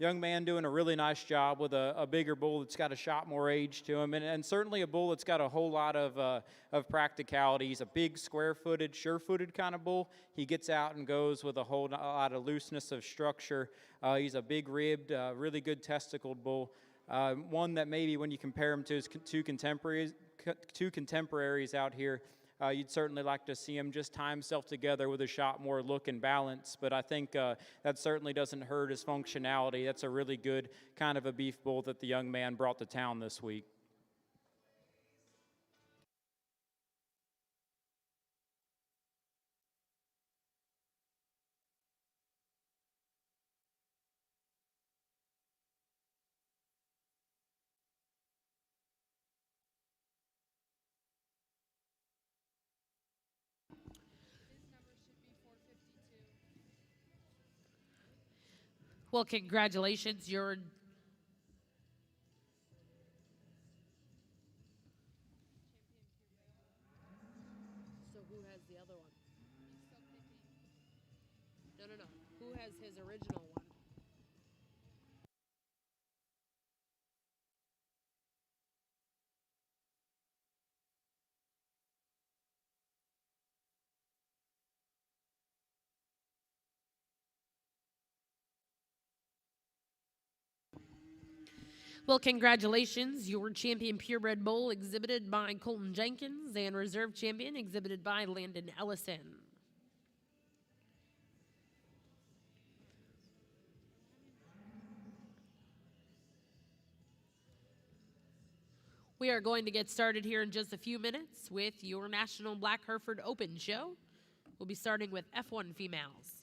Young man doing a really nice job with a bigger bull that's got a shot more age to him, and certainly a bull that's got a whole lot of practicality. He's a big, square-footed, sure-footed kind of bull. He gets out and goes with a whole lot of looseness of structure. He's a big-ribbed, really good testicled bull. One that maybe when you compare him to his two contemporaries out here, you'd certainly like to see him just tie himself together with a shot more look and balance, but I think that certainly doesn't hurt his functionality. That's a really good kind of a beef bull that the young man brought to town this week. Well, congratulations, your So who has the other one? No. Who has his original one? Well, congratulations, your champion purebred bull exhibited by Colton Jenkins and reserve champion exhibited by Landon Ellison. We are going to get started here in just a few minutes with your National Black Hereford Open show. We'll be starting with F1 females.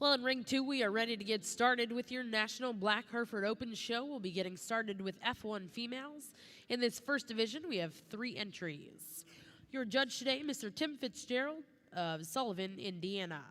Well, in Ring 2, we are ready to get started with your National Black Hereford Open show. We'll be getting started with F1 females. In this first division, we have 3 entries. Your judge today, Mr. Tim Fitzgerald of Sullivan, Indiana.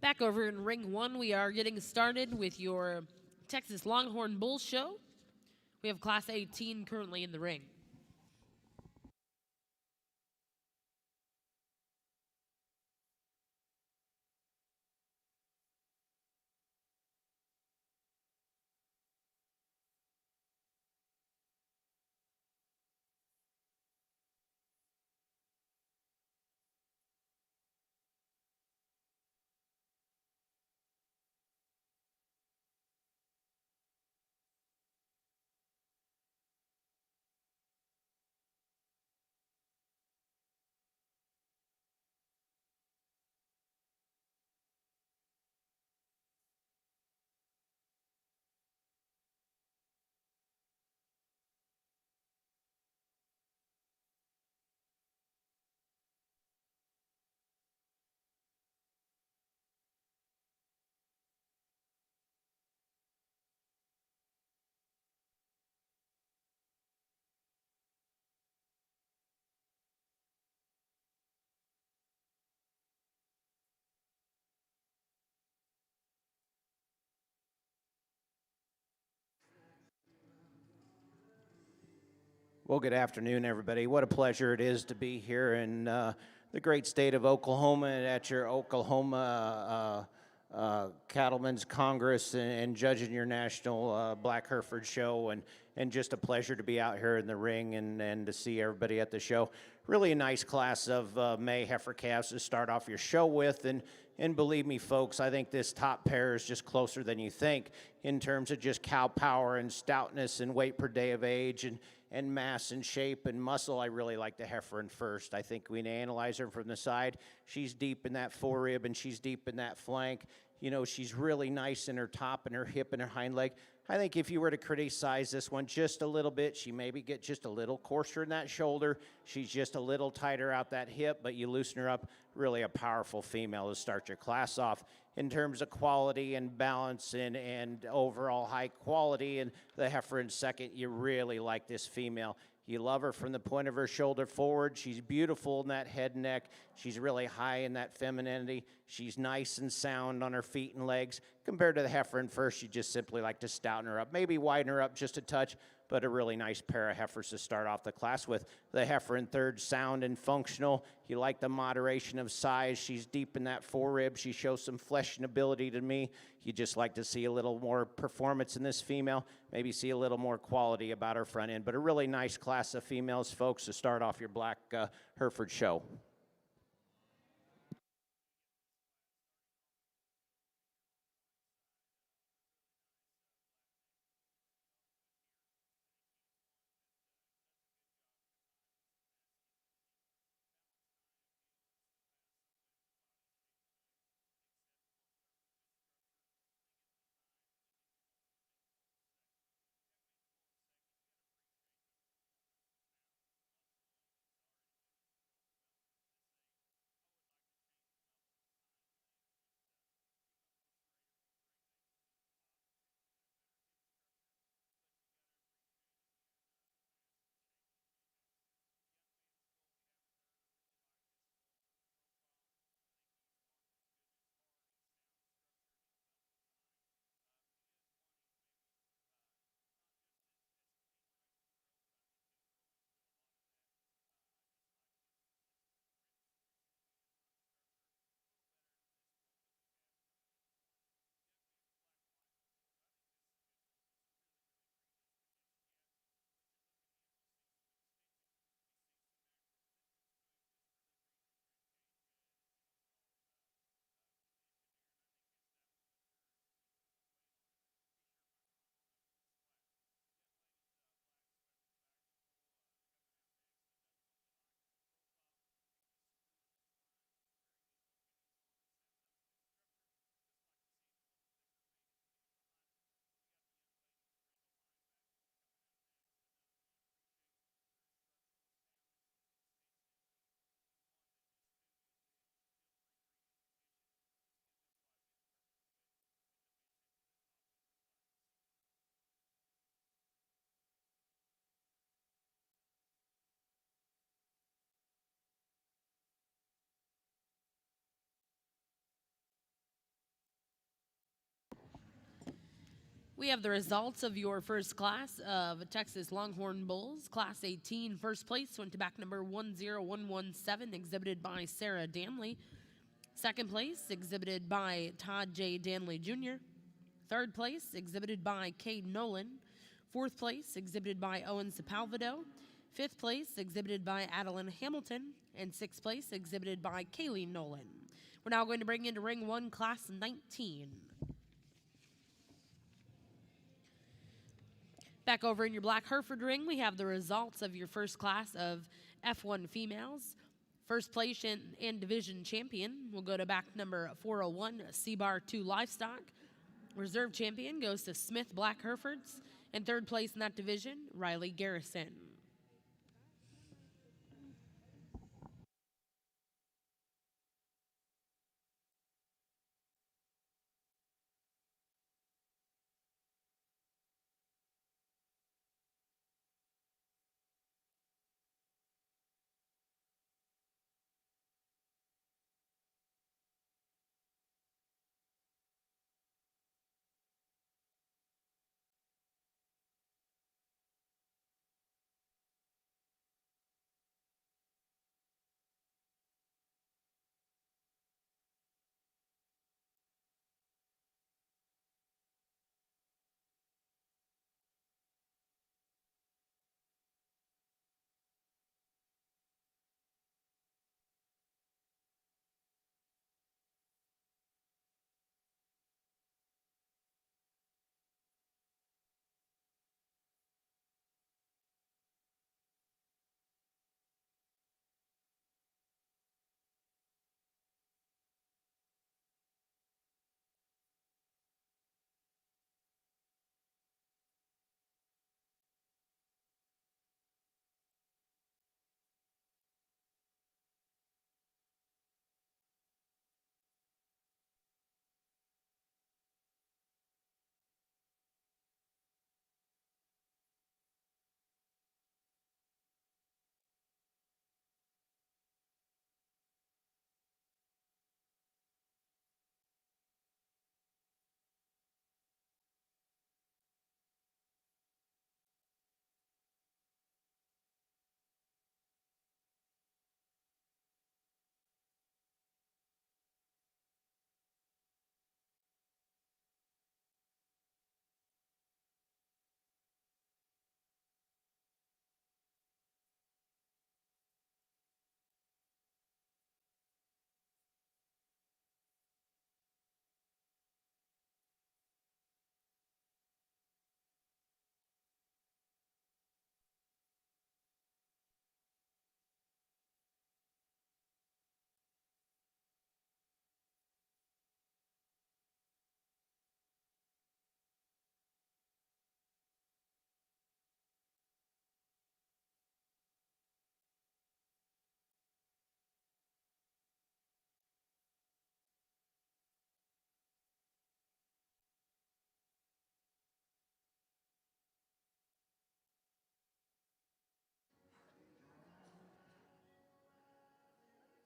Back over in Ring 1, we are getting started with your Texas Longhorn Bull Show. We have Class 18 currently in the ring. Well, good afternoon, everybody. What a pleasure it is to be here in the great state of Oklahoma at your Oklahoma Cattlemen's Congress and judging your National Black Hereford show. And just a pleasure to be out here in the ring and to see everybody at the show. Really a nice class of May heifer calves to start off your show with. And believe me, folks, I think this top pair is just closer than you think in terms of just cow power and stoutness and weight per day of age and mass and shape and muscle. I really like the Hereford first. I think when you analyze her from the side, she's deep in that forerib and she's deep in that flank. You know, she's really nice in her top and her hip and her hind leg. I think if you were to criticize this one just a little bit, she maybe get just a little coarser in that shoulder. She's just a little tighter out that hip, but you loosen her up. Really a powerful female to start your class off. In terms of quality and balance and overall high quality, and the heifer in second, you really like this female. You love her from the point of her shoulder forward. She's beautiful in that head and neck. She's really high in that femininity. She's nice and sound on her feet and legs. Compared to the heifer in first, you just simply like to stouten her up, maybe widen her up just a touch, but a really nice pair of heifers to start off the class with. The heifer in third, sound and functional. You like the moderation of size. She's deep in that forerib. She shows some flesh and ability to me. You just like to see a little more performance in this female, maybe see a little more quality about her front end. But a really nice class of females, folks, to start off your Black Hereford show. We have the results of your first class of Texas Longhorn Bulls. Class 18, first place went to back number 10117, exhibited by Sarah Danley. Second place, exhibited by Todd J. Danley Jr. Third place, exhibited by Cade Nolan. Fourth place, exhibited by Owen Sepulvedo. Fifth place, exhibited by Adeline Hamilton. And sixth place, exhibited by Kaylee Nolan. We're now going to bring into ring 1, class 19. Back over in your Black Hereford ring, we have the results of your first class of F1 females. First place and division champion will go to back number 401, C-Bar 2 Livestock. Reserve champion goes to Smith Black Herefords. And third place in that division, Riley Garrison.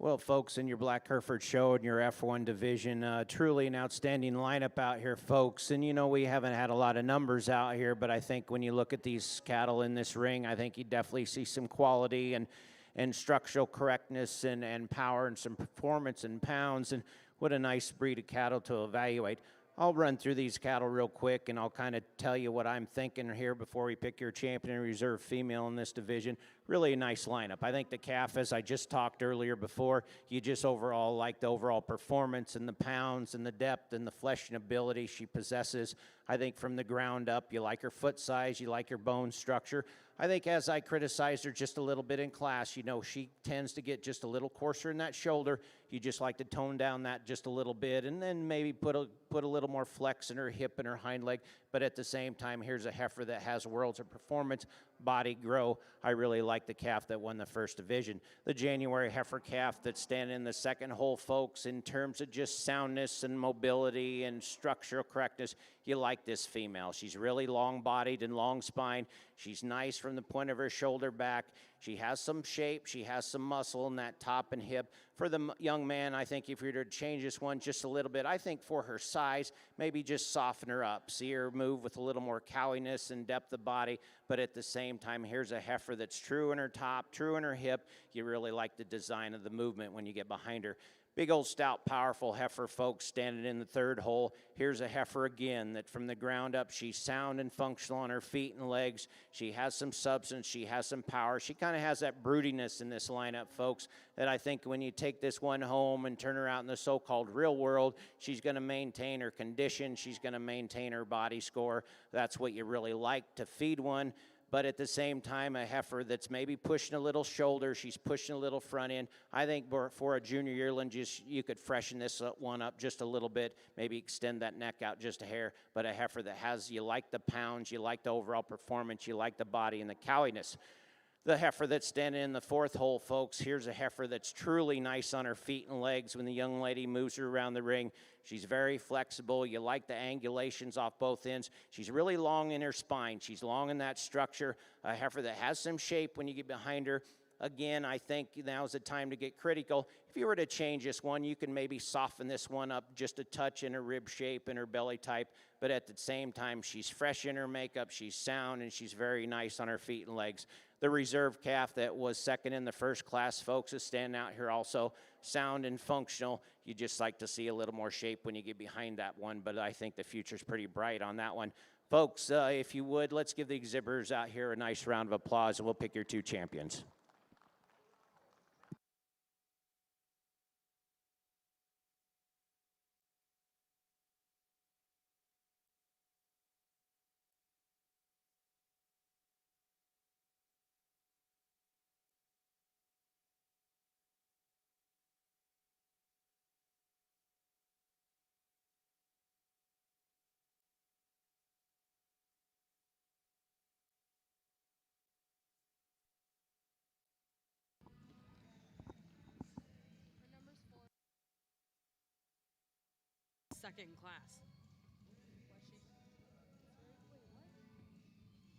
Well, folks, in your Black Hereford show and your F1 division, truly an outstanding lineup out here, folks. And, you know, we haven't had a lot of numbers out here, but I think when you look at these cattle in this ring, I think you definitely see some quality and structural correctness and power and some performance in pounds. And what a nice breed of cattle to evaluate. I'll run through these cattle real quick, and I'll kind of tell you what I'm thinking here before we pick your champion and reserve female in this division. Really a nice lineup. I think the calf, as I just talked earlier before, you just overall like the overall performance and the pounds and the depth and the fleshing ability she possesses. I think from the ground up, you like her foot size, you like her bone structure. I think as I criticized her just a little bit in class, you know, she tends to get just a little coarser in that shoulder. You just like to tone down that just a little bit and then maybe put a little more flex in her hip and her hind leg. But at the same time, here's a heifer that has worlds of performance, body, grow. I really like the calf that won the first division. The January heifer calf that's standing in the second hole, folks, in terms of just soundness and mobility and structural correctness, you like this female. She's really long-bodied and long spine. She's nice from the point of her shoulder back. She has some shape. She has some muscle in that top and hip. For the young man, I think if you were to change this one just a little bit, I think for her size, maybe just soften her up. See her move with a little more cowiness and depth of body, but at the same time, here's a heifer that's true in her top, true in her hip. You really like the design of the movement when you get behind her. Big old stout, powerful heifer, folks, standing in the third hole. Here's a heifer again that from the ground up, she's sound and functional on her feet and legs. She has some substance. She has some power. She kind of has that broodiness in this lineup, folks, that I think when you take this one home and turn her out in the so-called real world, she's going to maintain her condition. She's going to maintain her body score. That's what you really like to feed one. But at the same time, a heifer that's maybe pushing a little shoulder, she's pushing a little front end. I think for a junior yearling, you could freshen this one up just a little bit, maybe extend that neck out just a hair. But a heifer that you like the pounds, you like the overall performance, you like the body and the cowiness. The heifer that's standing in the fourth hole, folks, here's a heifer that's truly nice on her feet and legs when the young lady moves her around the ring. She's very flexible. You like the angulations off both ends. She's really long in her spine. She's long in that structure. A heifer that has some shape when you get behind her. Again, I think now's the time to get critical. If you were to change this one, you can maybe soften this one up just a touch in her rib shape and her belly type. But at the same time, she's fresh in her makeup. She's sound, and she's very nice on her feet and legs. The reserve calf that was second in the first class, folks, is standing out here also. Sound and functional. You just like to see a little more shape when you get behind that one, but I think the future's pretty bright on that one. Folks, if you would, let's give the exhibitors out here a nice round of applause, and we'll pick your two champions. Second in class.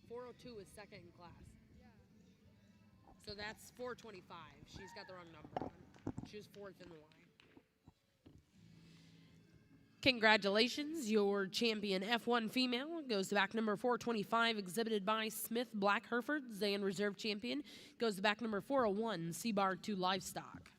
402 is second in class. So that's 425. She's got the wrong number. She was fourth in the line. Congratulations, your champion F1 female goes to back number 425, exhibited by Smith Black Hereford. Zan reserve champion goes to back number 401, C-Bar 2 Livestock.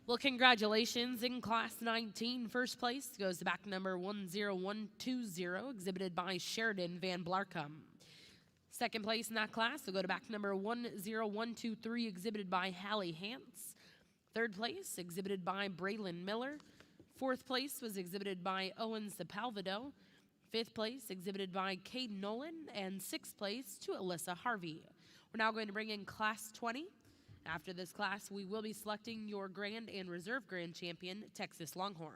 Well, congratulations. In Class 19, first place goes to back number 10120, exhibited by Sheridan Van Blarcom. Second place in that class will go to back number 10123, exhibited by Hallie Hance. Third place, exhibited by Braylon Miller. Fourth place was exhibited by Owen Sepalvido. Fifth place, exhibited by Cade Nolan. And sixth place to Alyssa Harvey. We're now going to bring in Class 20. After this class, we will be selecting your Grand and Reserve Grand Champion, Texas Longhorn.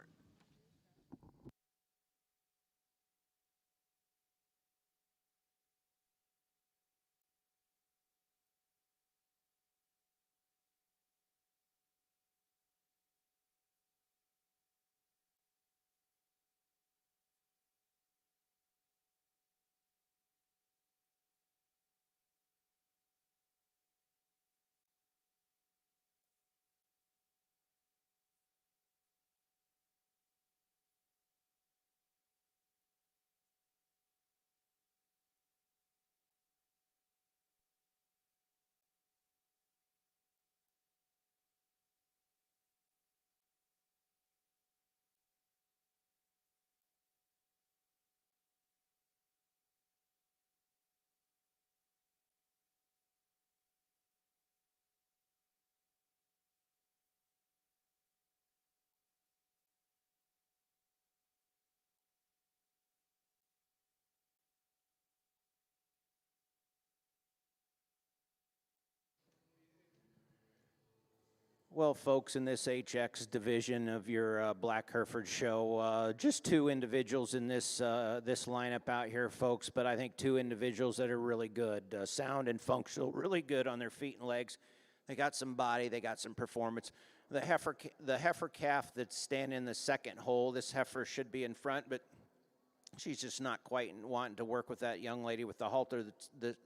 Well, folks, in this HX division of your Black Hereford show, just two individuals in this lineup out here, folks. But I think two individuals that are really good, sound and functional, really good on their feet and legs. They got some body, they got some performance. The heifer calf that's standing in the second hole. This heifer should be in front, but she's just not quite wanting to work with that young lady with the halter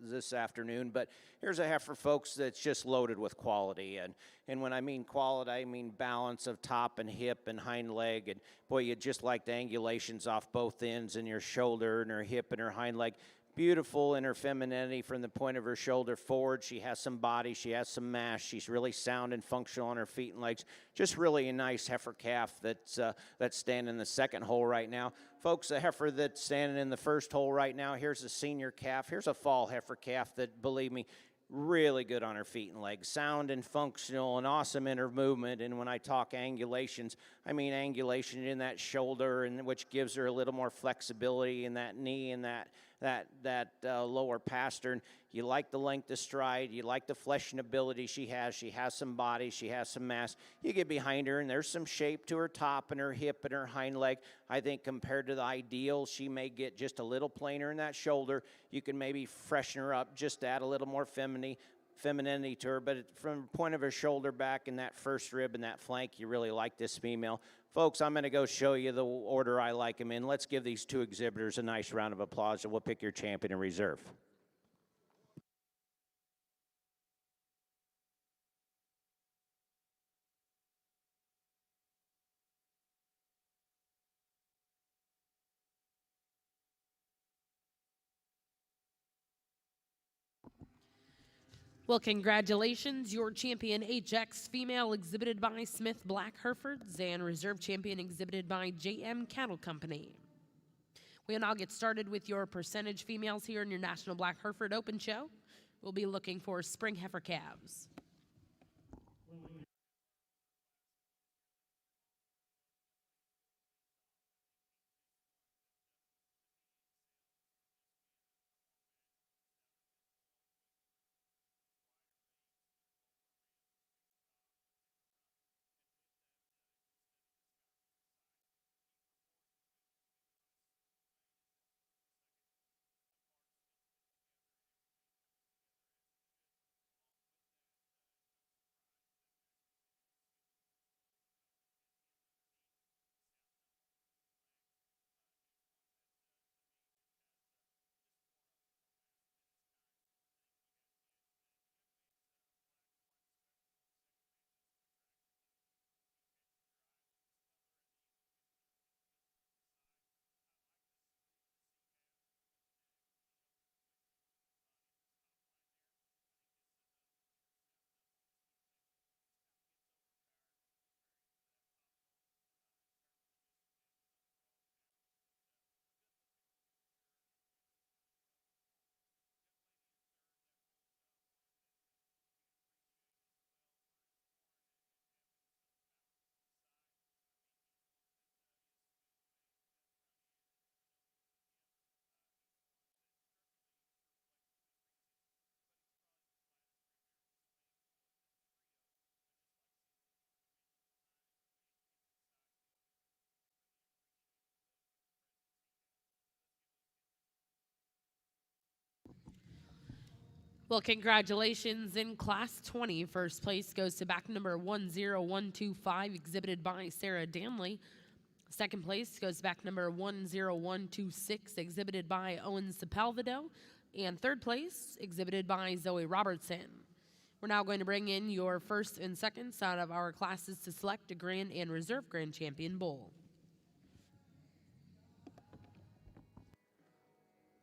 this afternoon. But here's a heifer, folks, that's just loaded with quality. And when I mean quality, I mean balance of top and hip and hind leg. And, boy, you just like the angulations off both ends and your shoulder and her hip and her hind leg. Beautiful in her femininity from the point of her shoulder forward. She has some body. She has some mass. She's really sound and functional on her feet and legs. Just really a nice heifer calf that's standing in the second hole right now. Folks, the heifer that's standing in the first hole right now, here's a senior calf. Here's a fall heifer calf that, believe me, really good on her feet and legs, sound and functional and awesome in her movement. And when I talk angulations, I mean angulation in that shoulder, and which gives her a little more flexibility in that knee and that lower pastern. You like the length of stride. You like the fleshing ability she has. She has some body. She has some mass. You get behind her, and there's some shape to her top and her hip and her hind leg. I think compared to the ideal, she may get just a little plainer in that shoulder. You can maybe freshen her up, just add a little more femininity to her. But from the point of her shoulder back and that first rib and that flank, you really like this female. Folks, I'm going to go show you the order I like them in. Let's give these two exhibitors a nice round of applause, and we'll pick your champion in reserve. Well, congratulations. Your champion HX female exhibited by Smith Black Herefords and reserve champion exhibited by JM Cattle Company. We'll now get started with your percentage females here in your National Black Hereford Open Show. We'll be looking for spring heifer calves. Well, congratulations in Class 20. First place goes to back number 10125, exhibited by Sarah Danley. Second place goes back number 10126, exhibited by Owen Sepulvedo. And third place, exhibited by Zoe Robertson. We're now going to bring in your first and seconds out of our classes to select a Grand and Reserve Grand Champion Bull.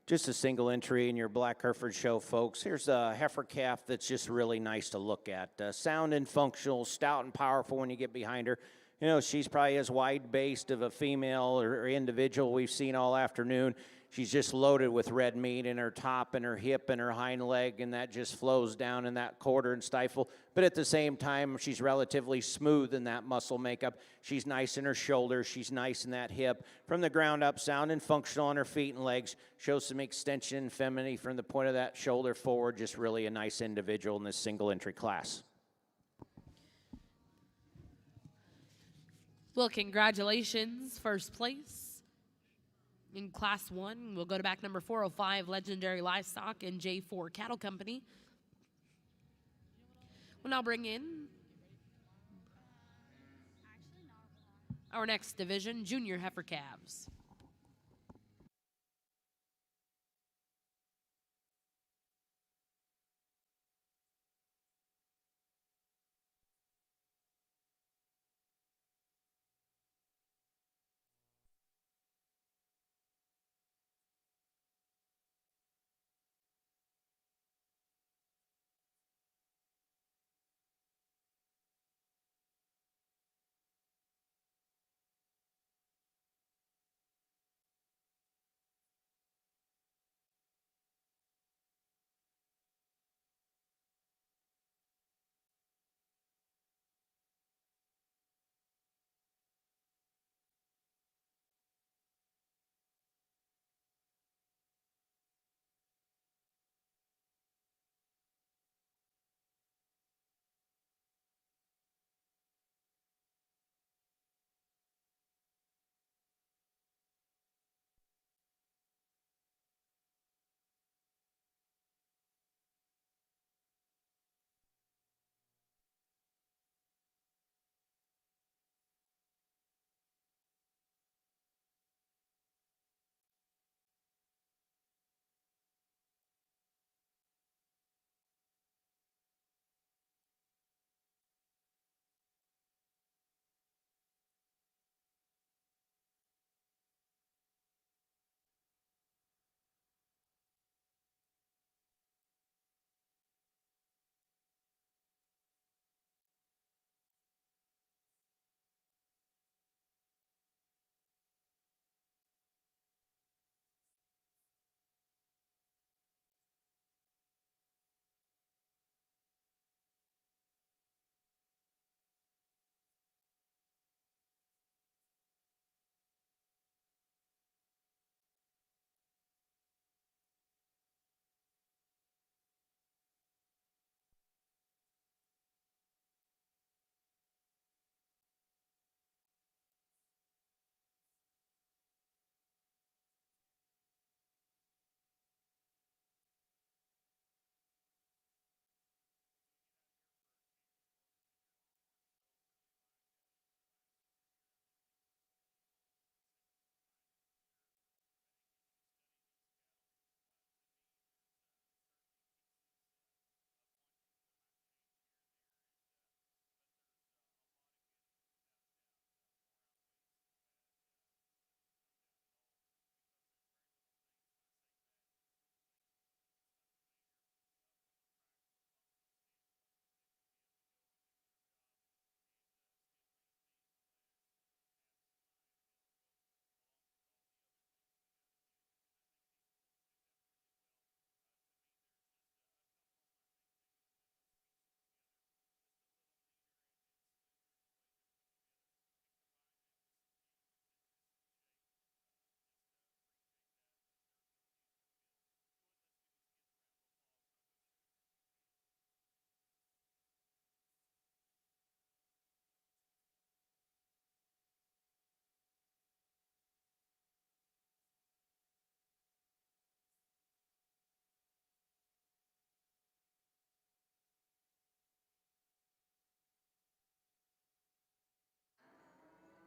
Just a single entry in your Black Hereford show, folks. Here's a heifer calf that's just really nice to look at. Sound and functional, stout and powerful when you get behind her. You know, she's probably as wide-based of a female or individual we've seen all afternoon. She's just loaded with red meat in her top and her hip and her hind leg, and that just flows down in that quarter and stifle. But at the same time, she's relatively smooth in that muscle makeup. She's nice in her shoulders. She's nice in that hip. From the ground up, sound and functional on her feet and legs. Shows some extension and femininity from the point of that shoulder forward. Just really a nice individual in this single entry class. Well, congratulations, first place. In Class 1, we'll go to back number 405, Legendary Livestock and J4 Cattle Company. We'll now bring in our next division, Junior Heifer Calves.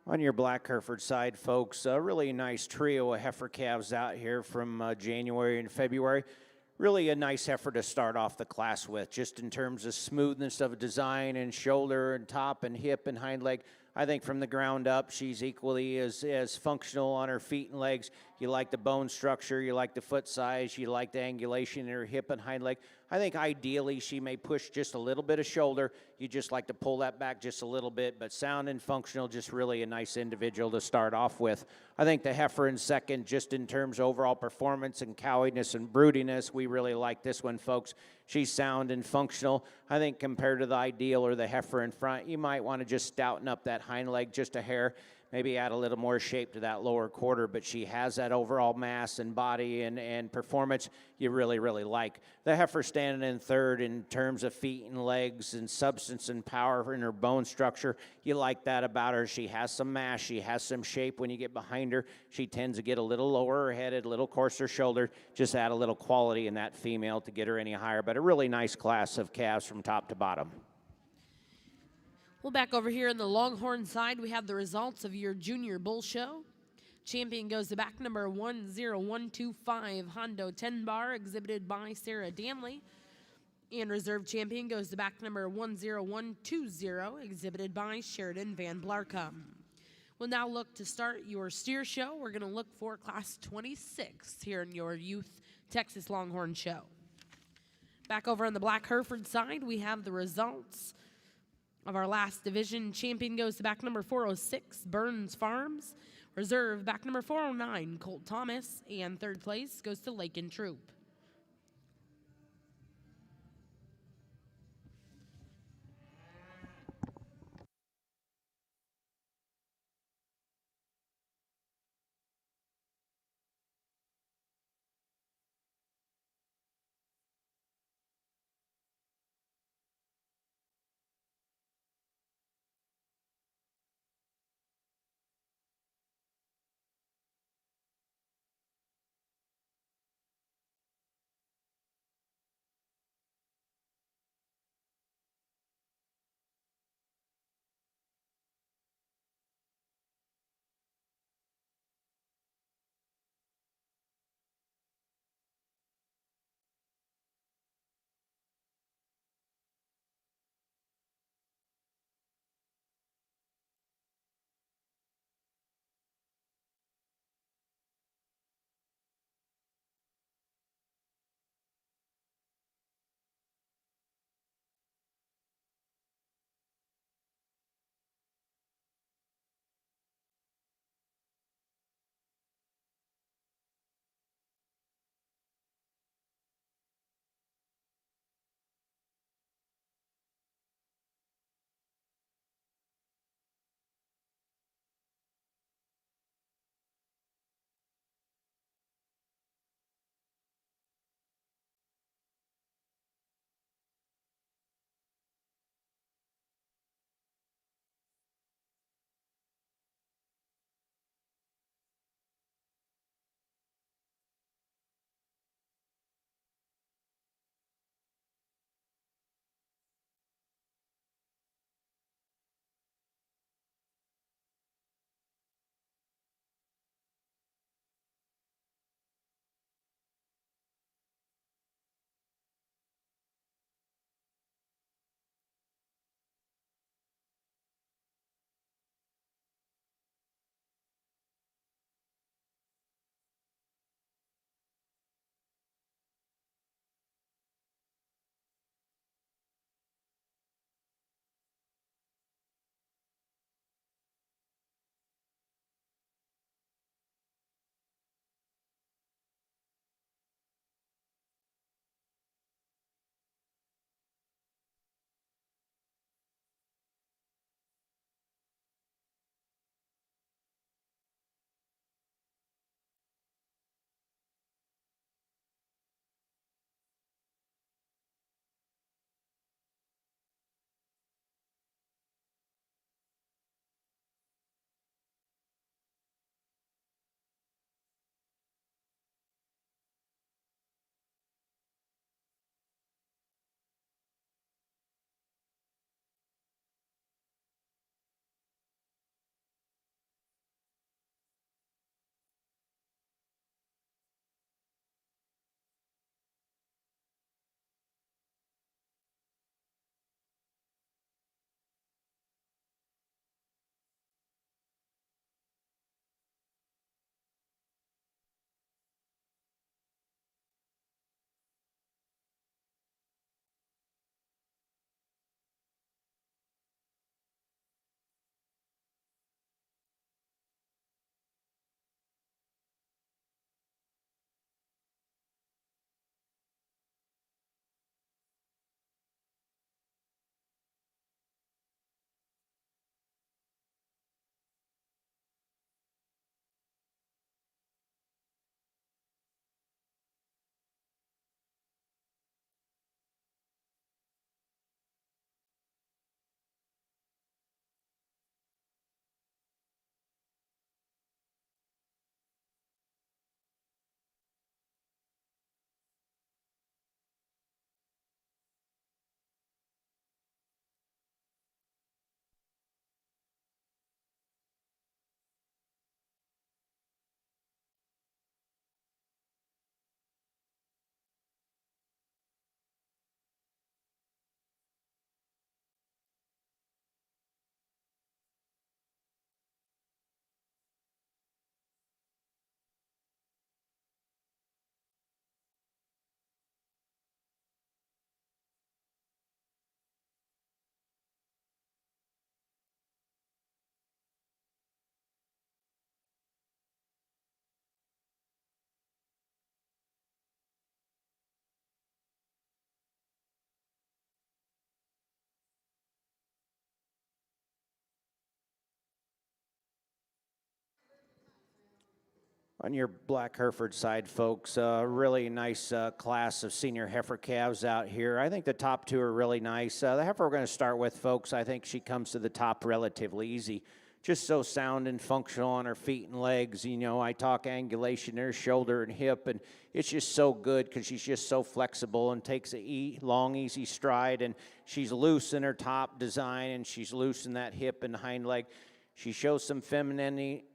On your Black Hereford side, folks, a really nice trio of heifer calves out here from January and February. Really a nice heifer to start off the class with, just in terms of smoothness of design and shoulder and top and hip and hind leg. I think from the ground up, she's equally as functional on her feet and legs. You like the bone structure, you like the foot size, you like the angulation in her hip and hind leg. I think ideally she may push just a little bit of shoulder. You just like to pull that back just a little bit, but sound and functional, just really a nice individual to start off with. I think the heifer in second, just in terms of overall performance and cowiness and broodiness, we really like this one, folks. She's sound and functional. I think compared to the ideal or the heifer in front, you might want to just stouten up that hind leg just a hair, maybe add a little more shape to that lower quarter, but she has that overall mass and body and performance you really, really like. The heifer standing in third in terms of feet and legs and substance and power in her bone structure. You like that about her. She has some mass. She has some shape when you get behind her. She tends to get a little lower headed, a little coarser shoulder. Just add a little quality in that female to get her any higher, but a really nice class of calves from top to bottom. Well, back over here on the Longhorn side, we have the results of your Junior Bull Show. Champion goes to back number 10125, Hondo 10 Bar, exhibited by Sarah Danley. And reserve champion goes to back number 10120, exhibited by Sheridan Van Blarcom. We'll now look to start your steer show. We're going to look for Class 26 here in your Youth Texas Longhorn Show. Back over on the Black Hereford side, we have the results of our last division. Champion goes to back number 406, Burns Farms. Reserve, back number 409, Colt Thomas. And third place goes to Lake and Troop. On your Black Hereford side, folks, really nice class of senior heifer calves out here. I think the top two are really nice. The heifer we're going to start with, folks, I think she comes to the top relatively easy. Just so sound and functional on her feet and legs. You know, I talk angulation in her shoulder and hip, and it's just so good because she's just so flexible and takes a long, easy stride, and she's loose in her top design, and she's loose in that hip and hind leg. She shows some femininity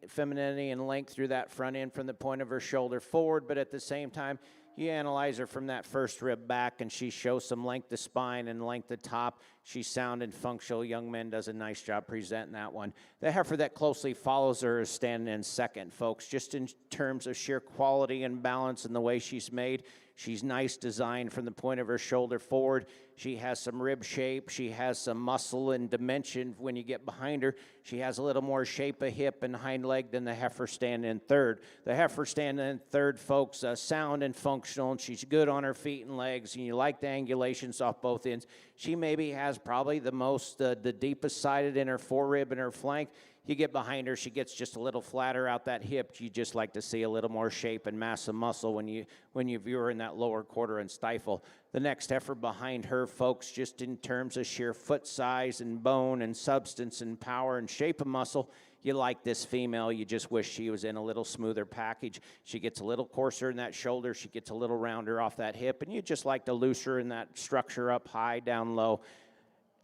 and length through that front end from the point of her shoulder forward, but at the same time, you analyze her from that first rib back, and she shows some length of spine and length of top. She's sound and functional. Young Man does a nice job presenting that one. The heifer that closely follows her is standing in second, folks, just in terms of sheer quality and balance and the way she's made. She's nice design from the point of her shoulder forward. She has some rib shape. She has some muscle and dimension when you get behind her. She has a little more shape of hip and hind leg than the heifer standing in third. The heifer standing in third, folks, sound and functional, and she's good on her feet and legs, and you like the angulations off both ends. She maybe has probably the most, the deepest sided in her forerib and her flank. You get behind her, she gets just a little flatter out that hip. You just like to see a little more shape and mass of muscle when you view her in that lower quarter and stifle. The next heifer behind her, folks, just in terms of sheer foot size and bone and substance and power and shape of muscle, you like this female. You just wish she was in a little smoother package. She gets a little coarser in that shoulder. She gets a little rounder off that hip, and you just like to looser in that structure up high, down low,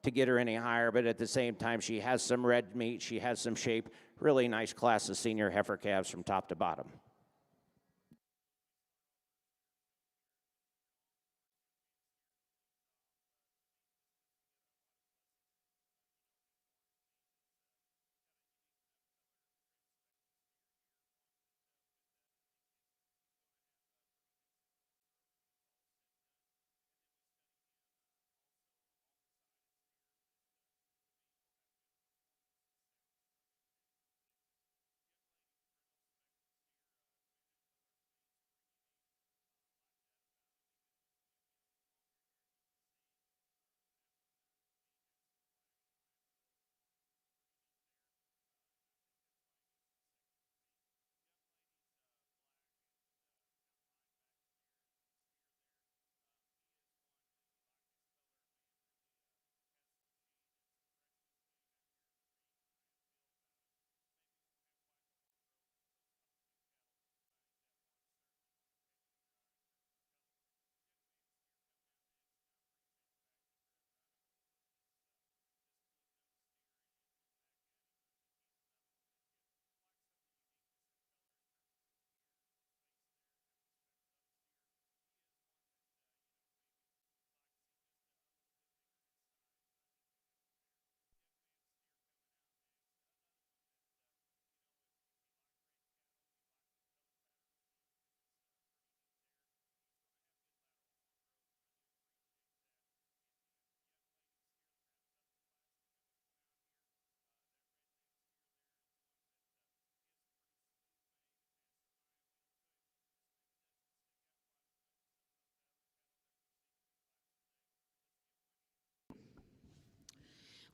to get her any higher, but at the same time, she has some red meat, she has some shape. Really nice class of senior heifer calves from top to bottom.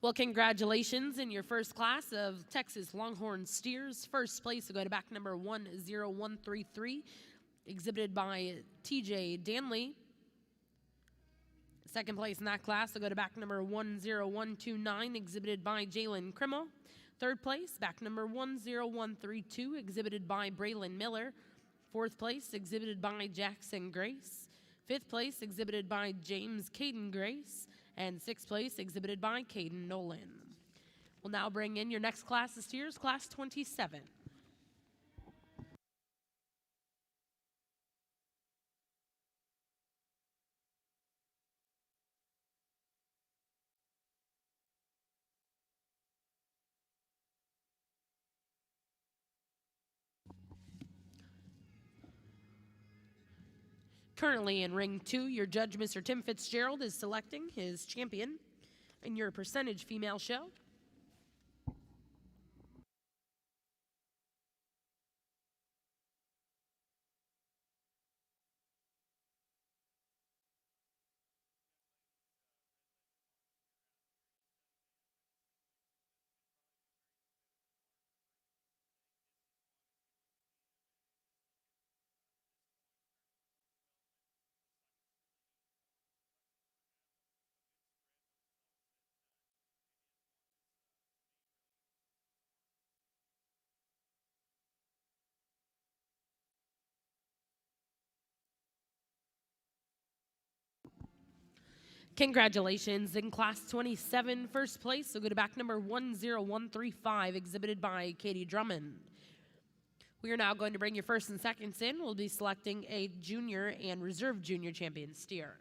Well, congratulations in your first class of Texas Longhorn steers. First place will go to back number 10133, exhibited by TJ Danley. Second place in that class will go to back number 10129, exhibited by Jalen Krimmel. Third place, back number 10132, exhibited by Braylon Miller. Fourth place, exhibited by Jackson Grace. Fifth place, exhibited by James Caden Grace. And sixth place, exhibited by Caden Nolan. We'll now bring in your next class of steers, class 27. Currently in ring 2, your judge, Mr. Tim Fitzgerald, is selecting his champion in your percentage female show. Congratulations. In Class 27, first place will go to back number 10135, exhibited by Katie Drummond. We are now going to bring your first and seconds in. We'll be selecting a junior and reserve junior champion steer.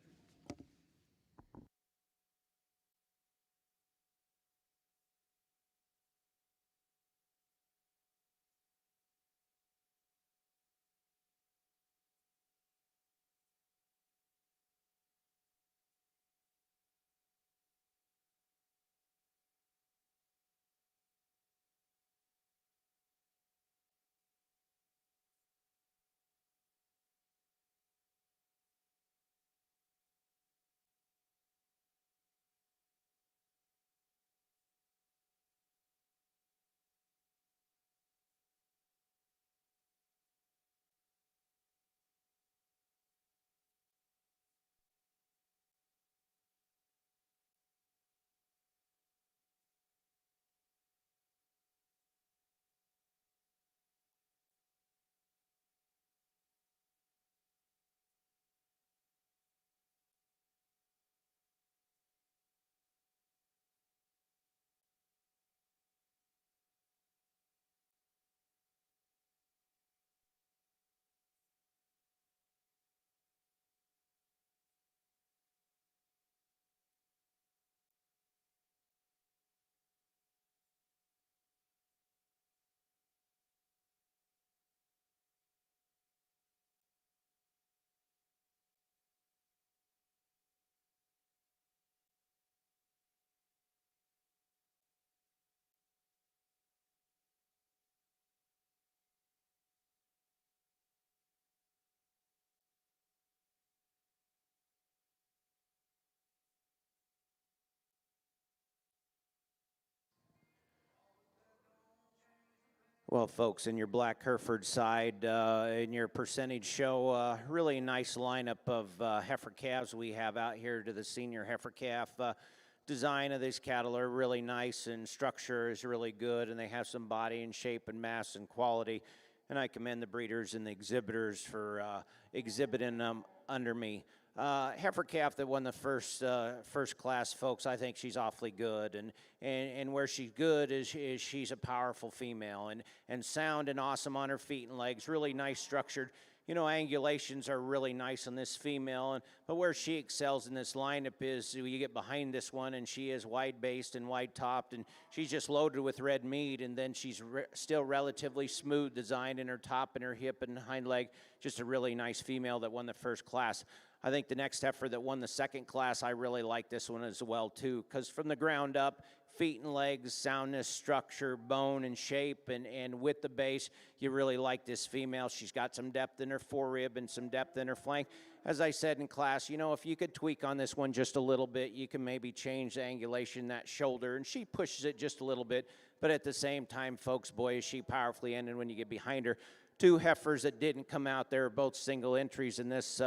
Well, folks, in your Black Hereford side, in your percentage show, really nice lineup of heifer calves we have out here to the senior heifer calf. Design of these cattle are really nice, and structure is really good, and they have some body and shape and mass and quality. And I commend the breeders and the exhibitors for exhibiting them under me. Heifer calf that won the first class, folks. I think she's awfully good, and where she's good is she's a powerful female and sound and awesome on her feet and legs. Really nice structured. You know, angulations are really nice on this female, but where she excels in this lineup is you get behind this one, and she is wide-based and wide-topped, and she's just loaded with red meat, and then she's still relatively smooth designed in her top and her hip and hind leg. Just a really nice female that won the first class. I think the next heifer that won the second class, I really like this one as well, too, because from the ground up, feet and legs, soundness, structure, bone, and shape, and with the base, you really like this female. She's got some depth in her forerib and some depth in her flank. As I said in class, you know, if you could tweak on this one just a little bit, you can maybe change the angulation, that shoulder, and she pushes it just a little bit, but at the same time, folks, boy, is she powerfully ended when you get behind her. Two heifers that didn't come out there, both single entries in this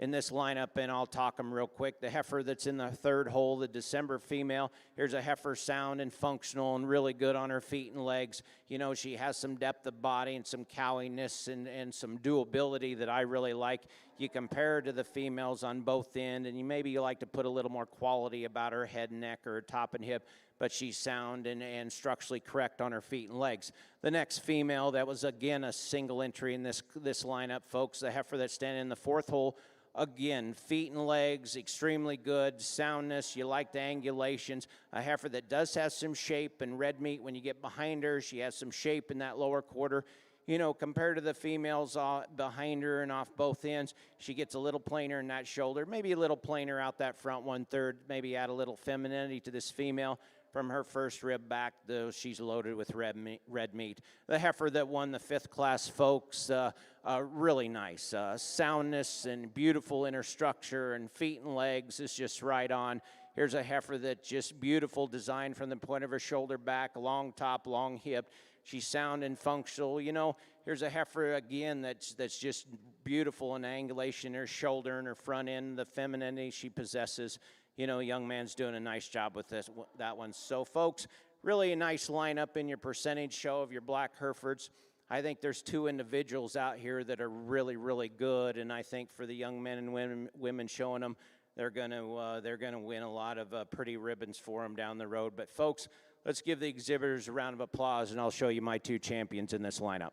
lineup, and I'll talk them real quick. The heifer that's in the third hole, the December female, here's a heifer sound and functional and really good on her feet and legs. You know, she has some depth of body and some cowiness and some doability that I really like. You compare her to the females on both ends, and you like to put a little more quality about her head and neck or her top and hip, but she's sound and structurally correct on her feet and legs. The next female, that was again a single entry in this lineup, folks, the heifer that's standing in the fourth hole. Again, feet and legs, extremely good. Soundness, you like the angulations. A heifer that does have some shape and red meat when you get behind her. She has some shape in that lower quarter. You know, compared to the females behind her and off both ends, she gets a little plainer in that shoulder, maybe a little plainer out that front 1/3, maybe add a little femininity to this female. From her first rib back, though, she's loaded with red meat. The heifer that won the fifth class, folks, really nice. Soundness and beautiful inner structure and feet and legs is just right on. Here's a heifer that just beautiful design from the point of her shoulder back, long top, long hip. She's sound and functional. You know, here's a heifer, again, that's just beautiful in angulation in her shoulder and her front end, the femininity she possesses. You know, young man's doing a nice job with that one. So, folks, really a nice lineup in your percentage show of your Black Herefords. I think there's two individuals out here that are really, really good, and I think for the young men and women showing them, they're gonna win a lot of pretty ribbons for them down the road. But folks, let's give the exhibitors a round of applause, and I'll show you my two champions in this lineup.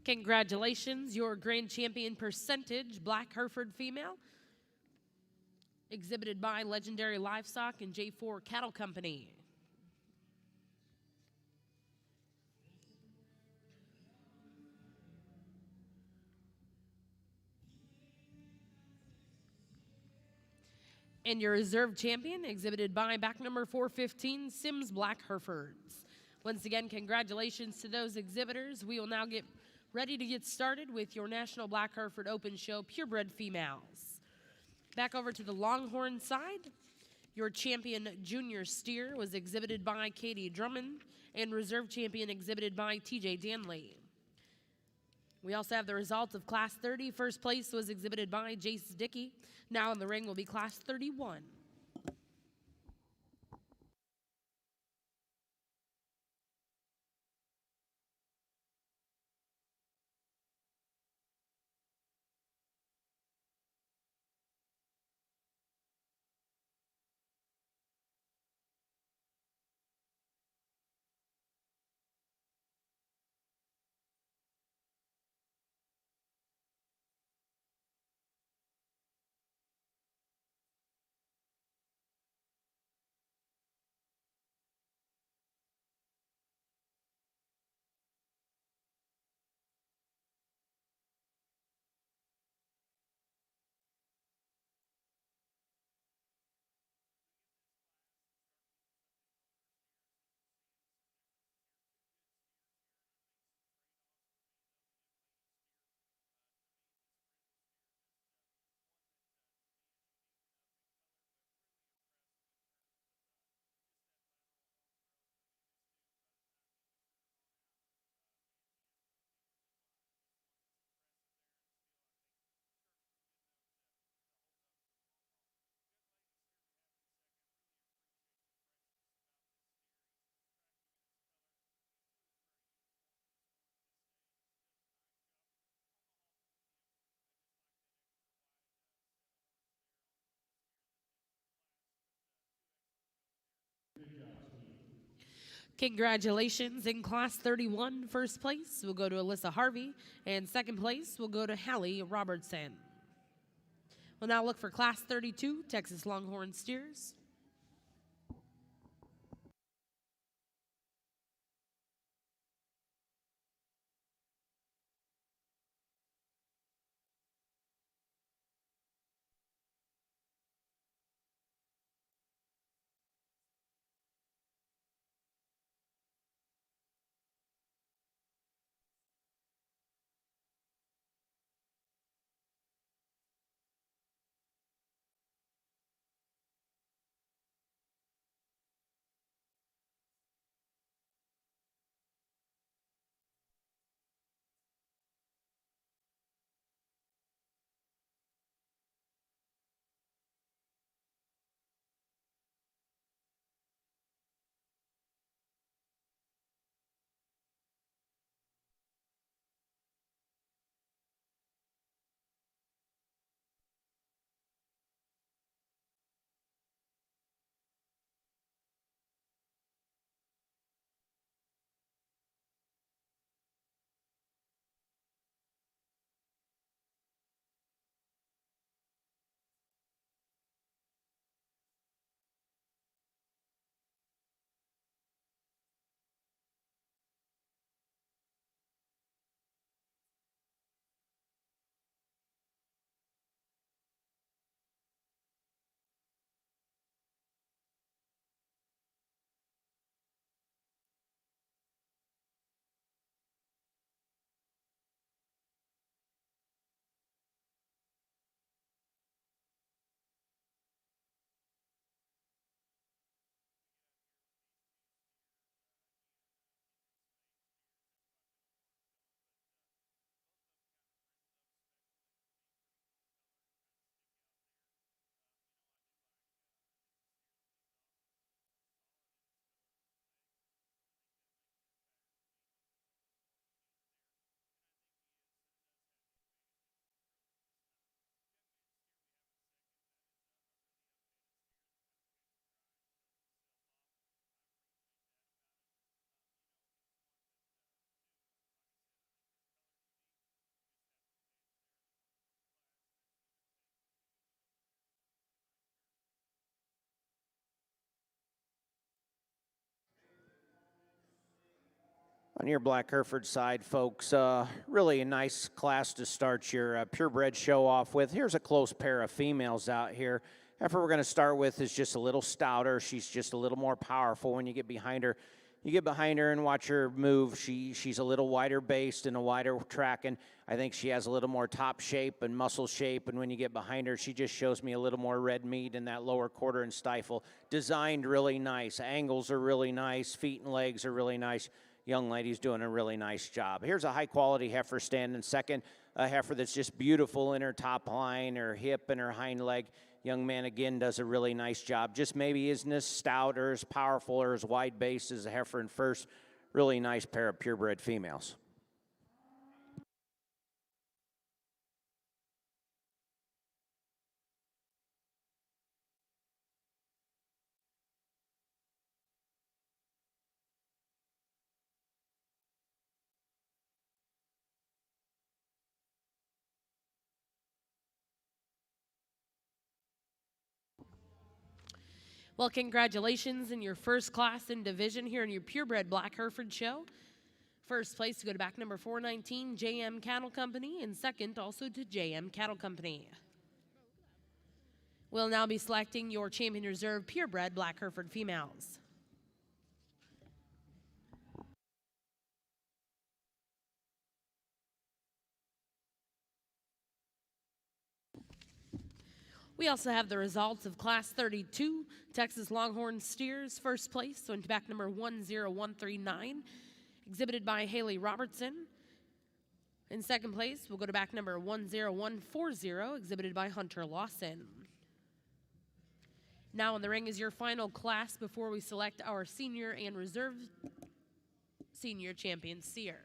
Congratulations, your grand champion percentage, Black Hereford female, exhibited by Legendary Livestock and J4 Cattle Company. And your reserve champion, exhibited by back number 415, Sims Black Herefords. Once again, congratulations to those exhibitors. We will now get ready to get started with your National Black Hereford Open Show Purebred females. Back over to the Longhorn side, your champion junior steer was exhibited by Katie Drummond, and reserve champion exhibited by TJ Danley. We also have the results of Class 30. First place was exhibited by Jace Dickey. Now in the ring will be Class 31. Congratulations. In Class 31, first place will go to Alyssa Harvey, and second place will go to Hallie Robertson. We'll now look for Class 32, Texas Longhorn steers. On your Black Hereford side, folks, really a nice class to start your purebred show off with. Here's a close pair of females out here. Heifer we're going to start with is just a little stouter. She's just a little more powerful when you get behind her. You get behind her and watch her move. She's a little wider based and a wider track, and I think she has a little more top shape and muscle shape. And when you get behind her, she just shows me a little more red meat in that lower quarter and stifle. Designed really nice. Angles are really nice. Feet and legs are really nice. Young lady's doing a really nice job. Here's a high-quality heifer standing second, a heifer that's just beautiful in her top line, her hip, and her hind leg. Young man, again, does a really nice job. Just maybe isn't as stout or as powerful or as wide base as a heifer in first. Really nice pair of purebred females. Well, congratulations in your first class in division here in your Purebred Black Hereford show. First place to go to back number 419, JM Cattle Company, and second also to JM Cattle Company. We'll now be selecting your champion reserve Purebred Black Hereford females. We also have the results of Class 32, Texas Longhorn steers. First place went to back number 10139, exhibited by Haley Robertson. In second place, we'll go to back number 10140, exhibited by Hunter Lawson. Now in the ring is your final class before we select our senior and reserve senior champion steer.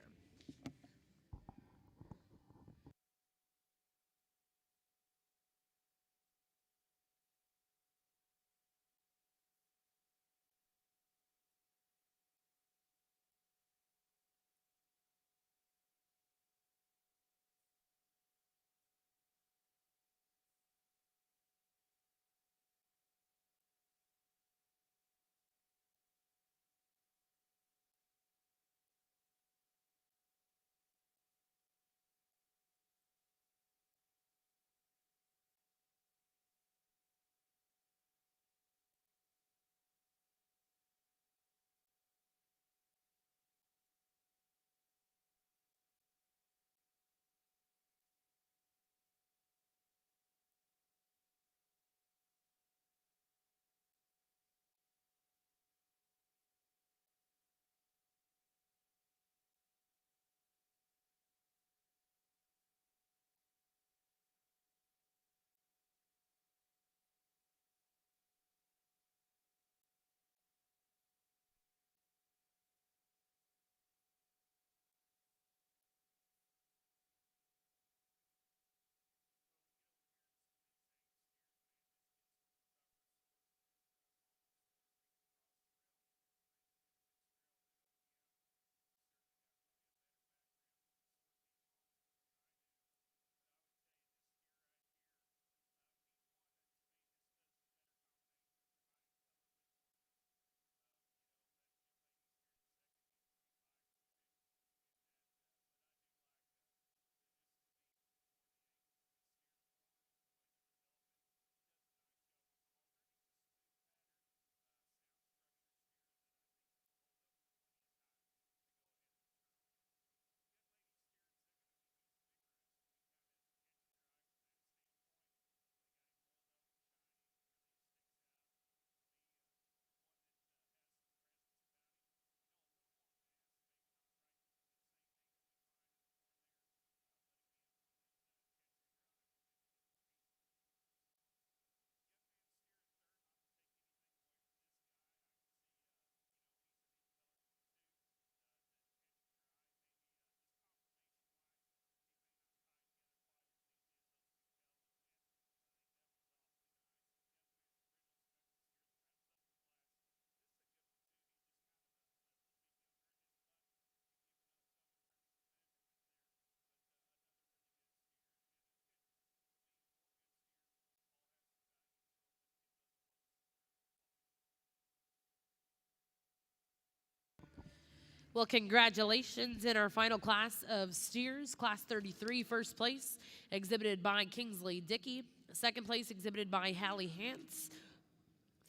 Well, congratulations in our final class of steers, Class 33, first place, exhibited by Kingsley Dickey. Second place, exhibited by Hallie Hance.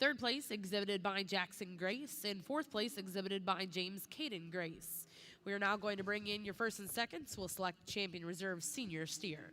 Third place, exhibited by Jackson Grace. And fourth place, exhibited by James Caden Grace. We are now going to bring in your first and seconds. We'll select Champion Reserve Senior Steer.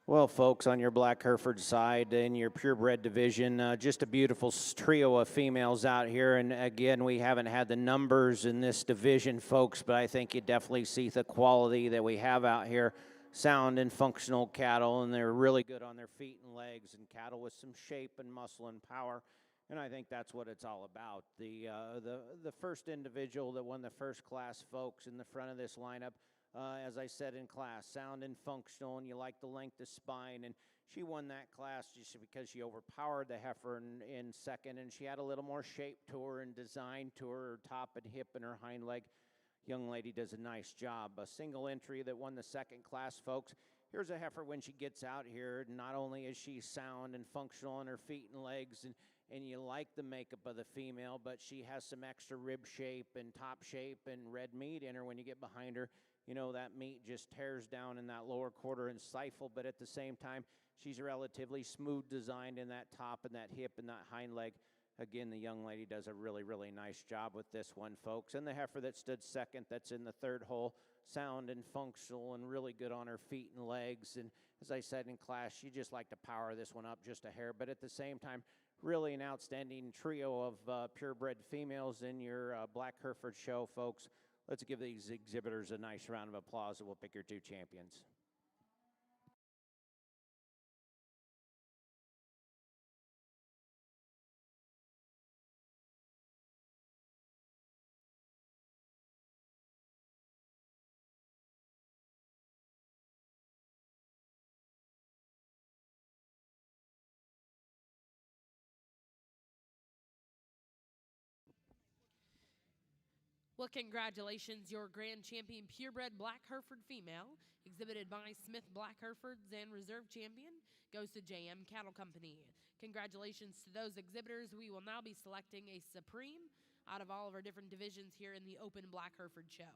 Well, folks, on your Black Hereford side in your purebred division, just a beautiful trio of females out here. And again, we haven't had the numbers in this division, folks, but I think you definitely see the quality that we have out here. Sound and functional cattle, and they're really good on their feet and legs, and cattle with some shape and muscle and power. And I think that's what it's all about. The first individual that won the first class, folks, in the front of this lineup, as I said in class, sound and functional, and you like the length of spine. And she won that class just because she overpowered the heifer in second, and she had a little more shape to her and design to her top and hip and her hind leg. Young lady does a nice job. A single entry that won the second class, folks. Here's a heifer when she gets out here. Not only is she sound and functional on her feet and legs, and you like the makeup of the female, but she has some extra rib shape and top shape and red meat in her when you get behind her. You know, that meat just tears down in that lower quarter and stifle, but at the same time, she's relatively smooth designed in that top and that hip and that hind leg. Again, the young lady does a really, really nice job with this one, folks. And the heifer that stood second, that's in the third hole, sound and functional and really good on her feet and legs. And as I said in class, she just like to power this one up just a hair, but at the same time, really an outstanding trio of purebred females in your Black Hereford show, folks. Let's give these exhibitors a nice round of applause, and we'll pick your two champions. Well, congratulations, your grand champion purebred Black Hereford female, exhibited by Smith Black Herefords, and reserve champion goes to JM Cattle Company. Congratulations to those exhibitors. We will now be selecting a Supreme out of all of our different divisions here in the Open Black Hereford Show.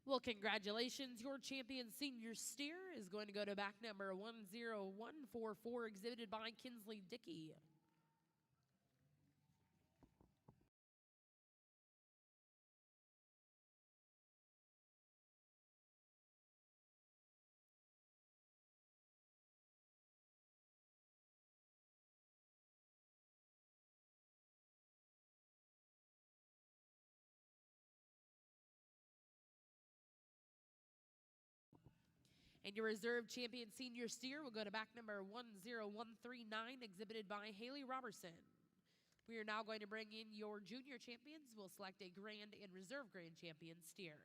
Well, congratulations. Your champion senior steer is going to go to back number 10144, exhibited by Kinsley Dickey. And your reserve champion senior steer will go to back number 10139, exhibited by Haley Robertson. We are now going to bring in your junior champions. We'll select a grand and reserve grand champion steer.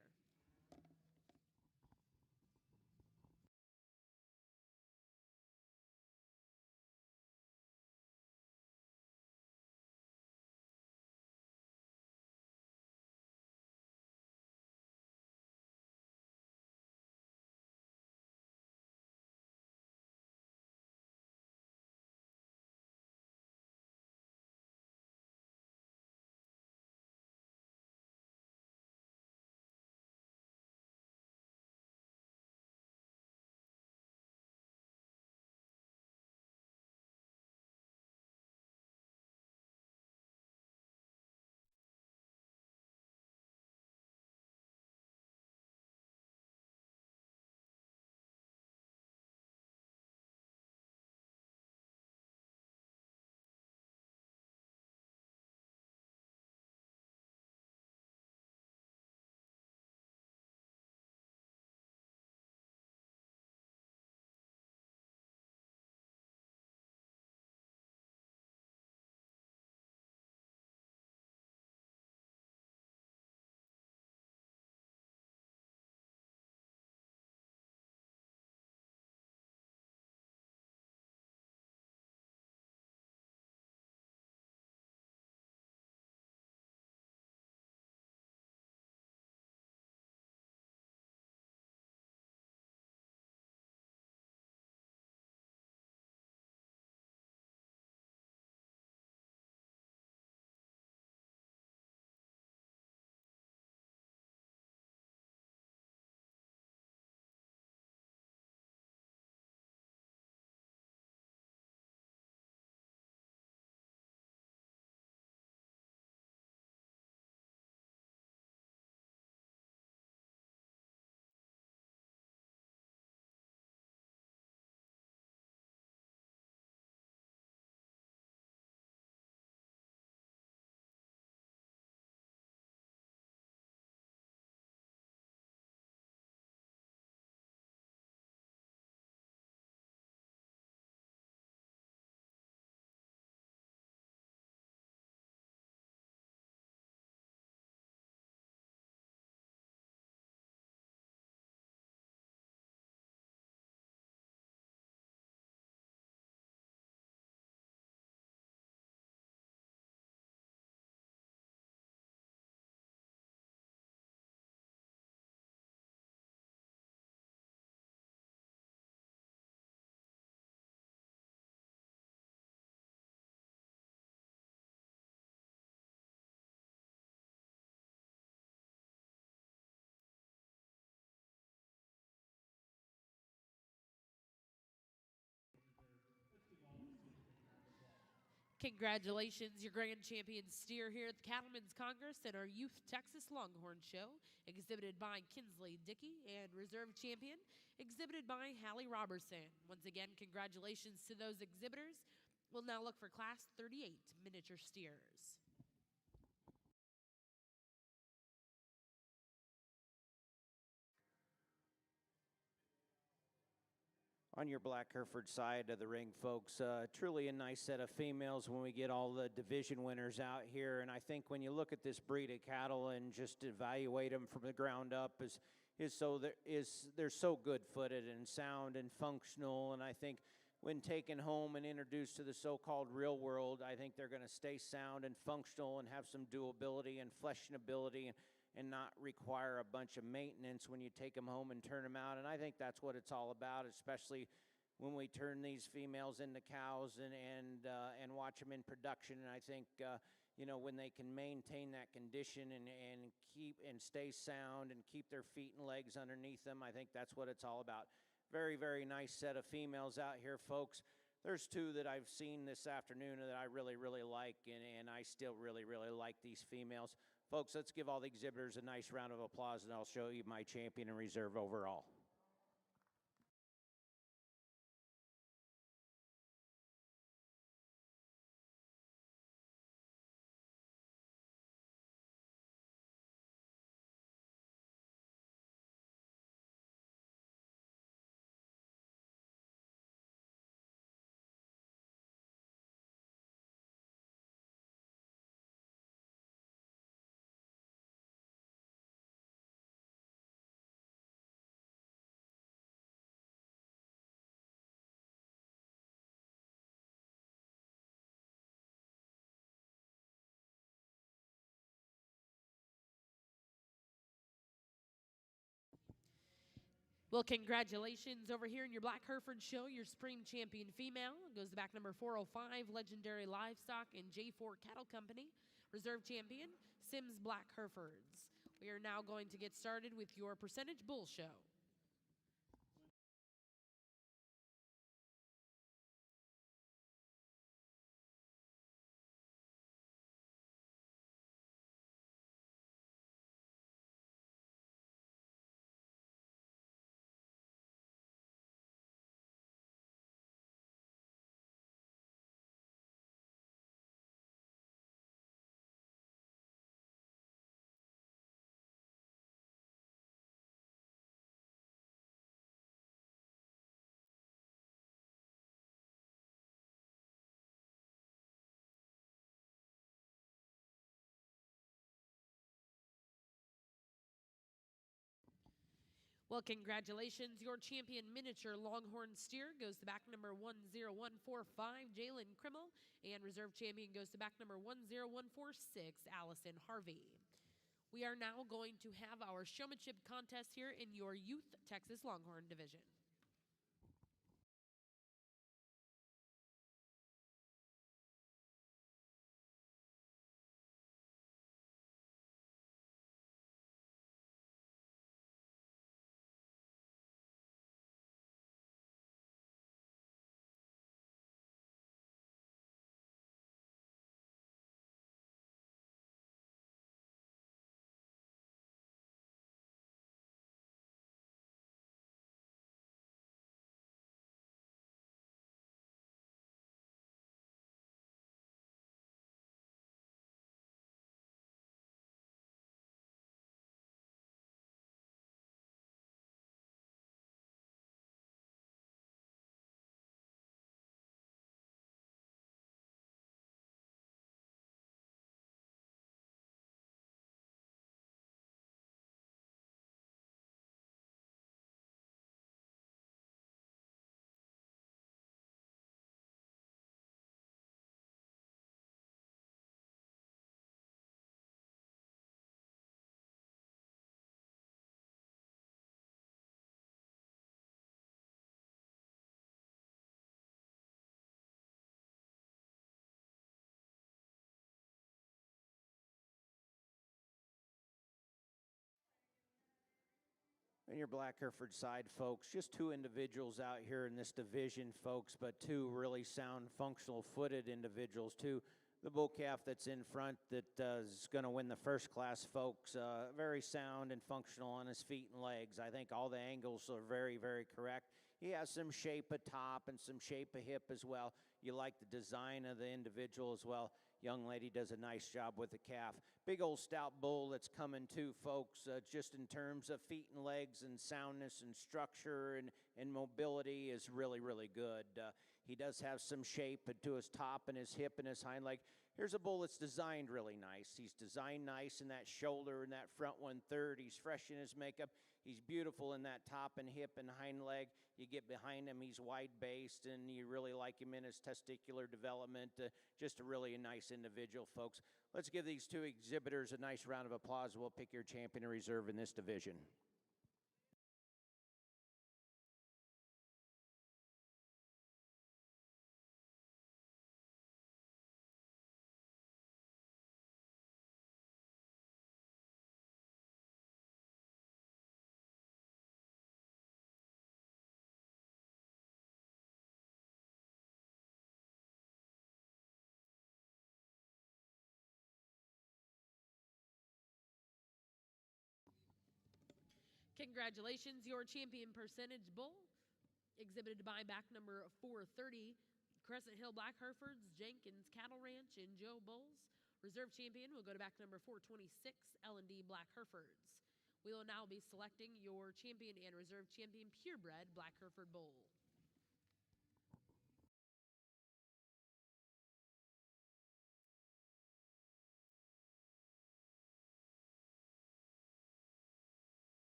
Congratulations, your grand champion steer here at the Cattlemen's Congress and our Youth Texas Longhorn Show, exhibited by Kinsley Dickey, and reserve champion, exhibited by Hallie Robertson. Once again, congratulations to those exhibitors. We'll now look for Class 38 miniature steers. On your Black Hereford side of the ring, folks, truly a nice set of females when we get all the division winners out here. And I think when you look at this breed of cattle and just evaluate them from the ground up, they're so good-footed and sound and functional. And I think when taken home and introduced to the so-called real world, I think they're going to stay sound and functional and have some durability and flessionability and not require a bunch of maintenance when you take them home and turn them out. And I think that's what it's all about, especially when we turn these females into cows and watch them in production. And I think, you know, when they can maintain that condition and keep and stay sound and keep their feet and legs underneath them, I think that's what it's all about. Very, very nice set of females out here, folks. There's two that I've seen this afternoon that I really, really like, and I still really, really like these females. Folks, let's give all the exhibitors a nice round of applause, and I'll show you my champion and reserve overall. Well, congratulations over here in your Black Hereford show. Your spring champion female goes to back number 405, Legendary Livestock and J4 Cattle Company. Reserve champion, Sims Black Herefords. We are now going to get started with your percentage bull show. Well, congratulations. Your champion miniature Longhorn steer goes to back number 10145, Jalen Krimmel. And reserve champion goes to back number 10146, Allison Harvey. We are now going to have our showmanship contest here in your youth Texas Longhorn division. And your Black Hereford side, folks, just two individuals out here in this division, folks, but two really sound, functional-footed individuals, too. The bull calf that's in front that is going to win the first class, folks, very sound and functional on his feet and legs. I think all the angles are very, very correct. He has some shape of top and some shape of hip as well. You like the design of the individual as well. Young lady does a nice job with the calf. Big old stout bull that's coming too, folks, just in terms of feet and legs and soundness and structure and mobility is really, really good. He does have some shape to his top and his hip and his hind leg. Here's a bull that's designed really nice. He's designed nice in that shoulder and that front 1/3. He's fresh in his makeup. He's beautiful in that top and hip and hind leg. You get behind him, he's wide-based, and you really like him in his testicular development. Just a really nice individual, folks. Let's give these two exhibitors a nice round of applause. We'll pick your champion and reserve in this division. Congratulations, your champion percentage bull, exhibited by back number 430, Crescent Hill Black Herefords, Jenkins Cattle Ranch, and Joe Bulls. Reserve champion will go to back number 426, L&D Black Herefords. We will now be selecting your champion and reserve champion purebred Black Hereford bull.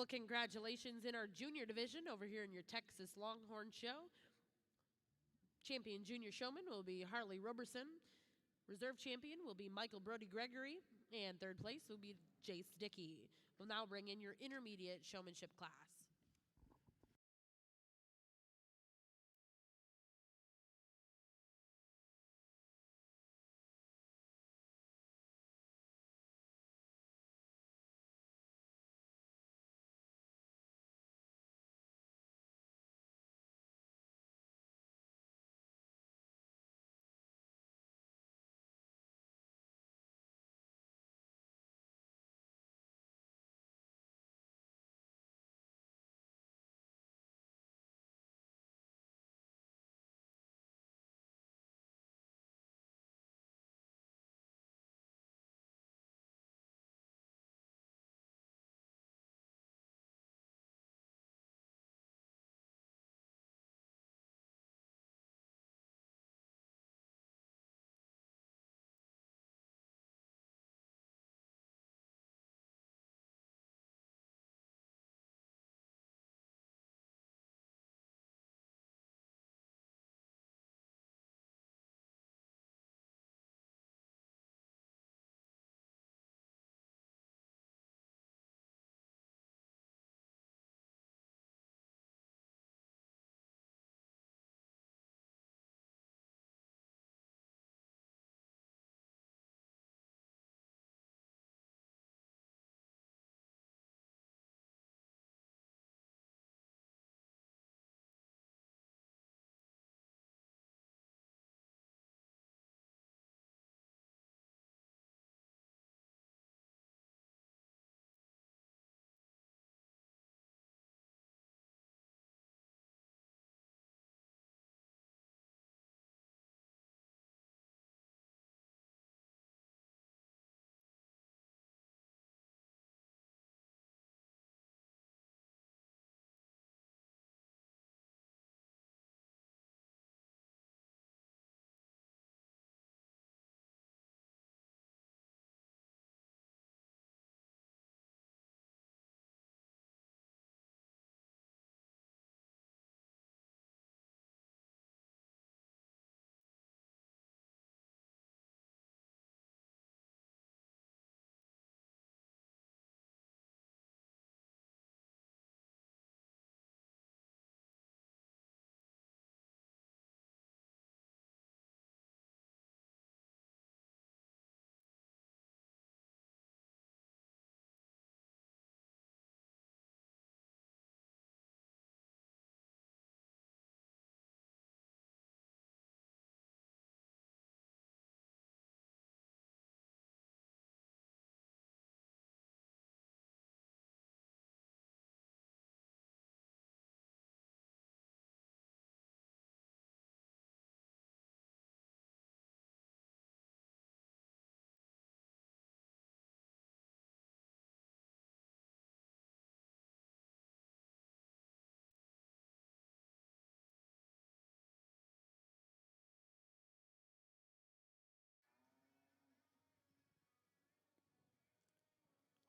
Well, congratulations in our junior division over here in your Texas Longhorn show. Champion junior showman will be Harley Roberson. Reserve champion will be Michael Brody Gregory. And third place will be Jace Dickey. We'll now bring in your intermediate showmanship class.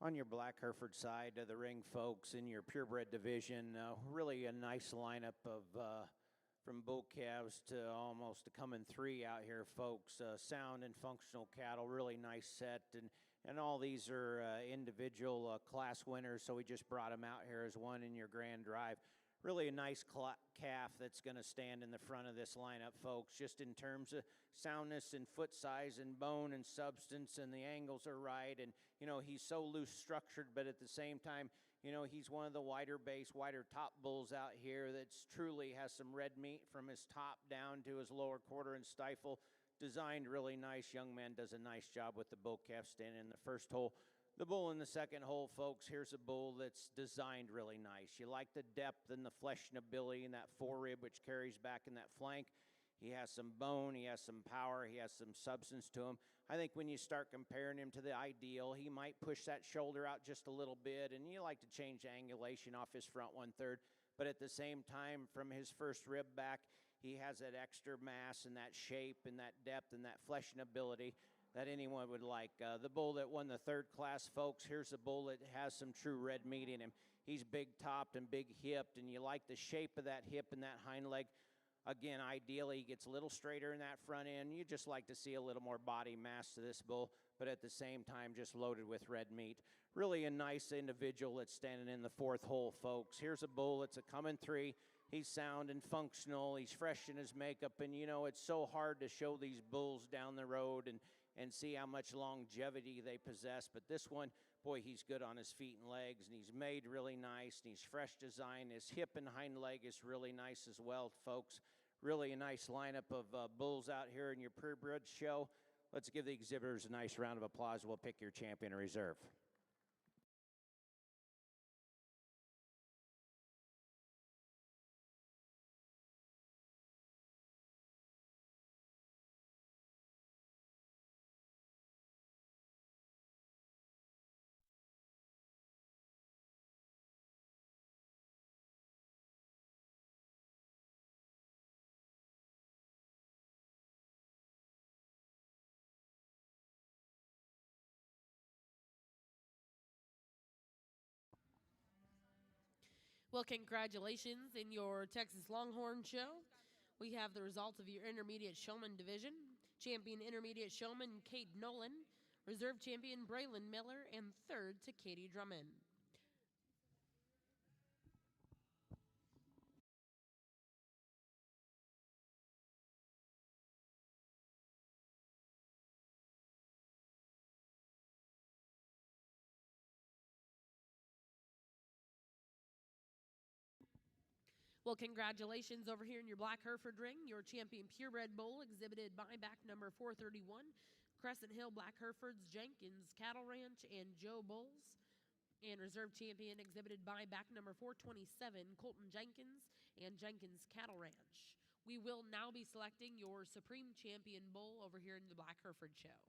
On your Black Hereford side of the ring, folks, in your purebred division, really a nice lineup of from bull calves to almost a coming three out here, folks. Sound and functional cattle, really nice set, and all these are individual class winners. So we just brought them out here as one in your grand drive. Really a nice calf that's going to stand in the front of this lineup, folks, just in terms of soundness and foot size and bone and substance, and the angles are right. And, you know, he's so loose structured, but at the same time, you know, he's one of the wider base, wider top bulls out here that's truly has some red meat from his top down to his lower quarter and stifle. Designed really nice. Young man does a nice job with the bull calf standing in the first hole. The bull in the second hole, folks, here's a bull that's designed really nice. You like the depth and the flessionability and that forerib, which carries back in that flank. He has some bone, he has some power, he has some substance to him. I think when you start comparing him to the ideal, he might push that shoulder out just a little bit, and you like to change the angulation off his front 1/3. But at the same time, from his first rib back, he has that extra mass and that shape and that depth and that flessionability that anyone would like. The bull that won the third class, folks, here's a bull that has some true red meat in him. He's big-topped and big-hipped, and you like the shape of that hip and that hind leg. Again, ideally, he gets a little straighter in that front end. You just like to see a little more body mass to this bull, but at the same time, just loaded with red meat. Really a nice individual that's standing in the fourth hole, folks. Here's a bull that's a coming three. He's sound and functional. He's fresh in his makeup, and, you know, it's so hard to show these bulls down the road and see how much longevity they possess. But this one, boy, he's good on his feet and legs, and he's made really nice, and he's fresh design. His hip and hind leg is really nice as well, folks. Really a nice lineup of bulls out here in your purebred show. Let's give the exhibitors a nice round of applause. We'll pick your champion in reserve. Well, congratulations in your Texas Longhorn show. We have the results of your Intermediate Showman division. Champion Intermediate Showman Kate Nolan, Reserve Champion Braylon Miller, and third to Katie Drummond. Well, congratulations over here in your Black Hereford ring. Your champion Purebred Bull exhibited by back number 431, Crescent Hill Black Herefords, Jenkins Cattle Ranch, and Joe Bulls. And reserve champion exhibited by back number 427, Colton Jenkins and Jenkins Cattle Ranch. We will now be selecting your Supreme Champion Bull over here in the Black Hereford show.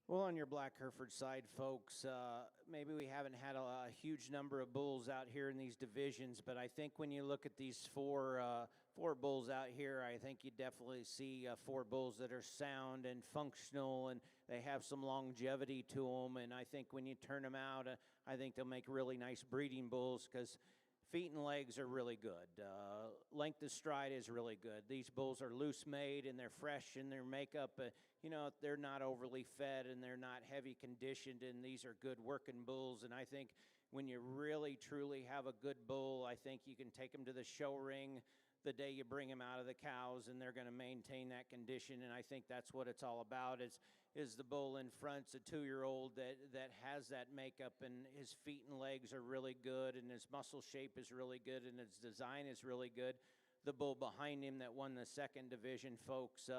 Well, on your Black Hereford side, folks, maybe we haven't had a huge number of bulls out here in these divisions, but I think when you look at these four bulls out here, I think you definitely see four bulls that are sound and functional, and they have some longevity to them. And I think when you turn them out, I think they'll make really nice breeding bulls because feet and legs are really good. Length of stride is really good. These bulls are loose made and they're fresh in their makeup. They're not overly fed and they're not heavy conditioned, and these are good working bulls. And I think when you really truly have a good bull, I think you can take them to the show ring the day you bring them out of the cows, and they're going to maintain that condition. And I think that's what it's all about. Is the bull in front's a 2-year-old that has that makeup, and his feet and legs are really good, and his muscle shape is really good, and his design is really good. The bull behind him that won the second division, folks,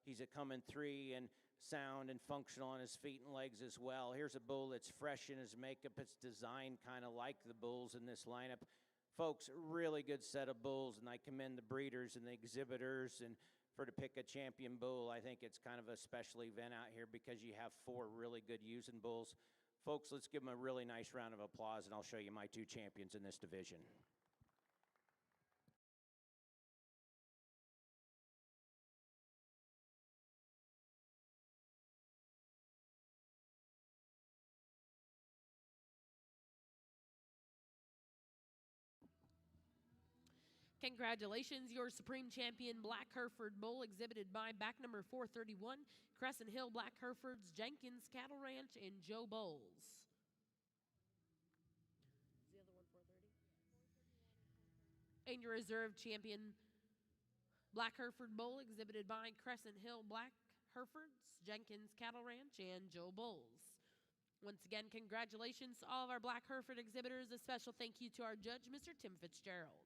he's a coming 3 and sound and functional on his feet and legs as well. Here's a bull that's fresh in his makeup. It's designed kind of like the bulls in this lineup. Folks, really good set of bulls, and I commend the breeders and the exhibitors. And to pick a champion bull, I think it's kind of a special event out here because you have 4 really good using bulls. Folks, let's give them a really nice round of applause, and I'll show you my 2 champions in this division. Congratulations, your Supreme Champion Black Hereford bull exhibited by back number 431, Crescent Hill Black Herefords, Jenkins Cattle Ranch, and Joe Bowles. Is the other one 430? And your reserve champion Black Hereford bull exhibited by Crescent Hill Black Herefords, Jenkins Cattle Ranch, and Joe Bowles. Once again, congratulations to all of our Black Hereford exhibitors. A special thank you to our judge, Mr. Tim Fitzgerald.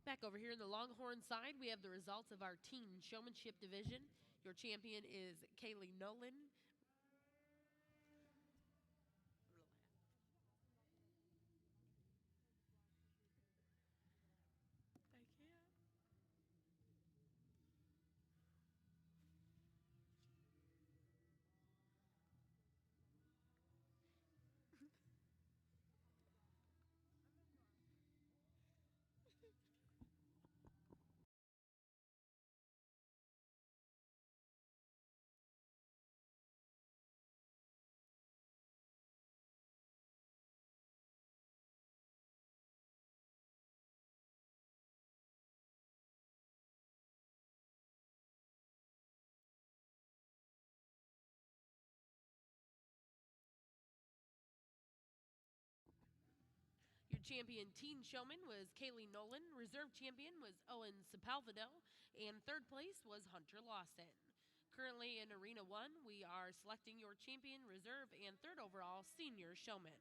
Back over here in the Longhorn side, we have the results of our teen showmanship division. Your champion is Kaylee Nolan. I can't. Your champion teen showman was Kaylee Nolan. Reserve champion was Owen Sepulveda. And third place was Hunter Lawson. Currently in Arena 1, we are selecting your champion, reserve, and third overall senior showman.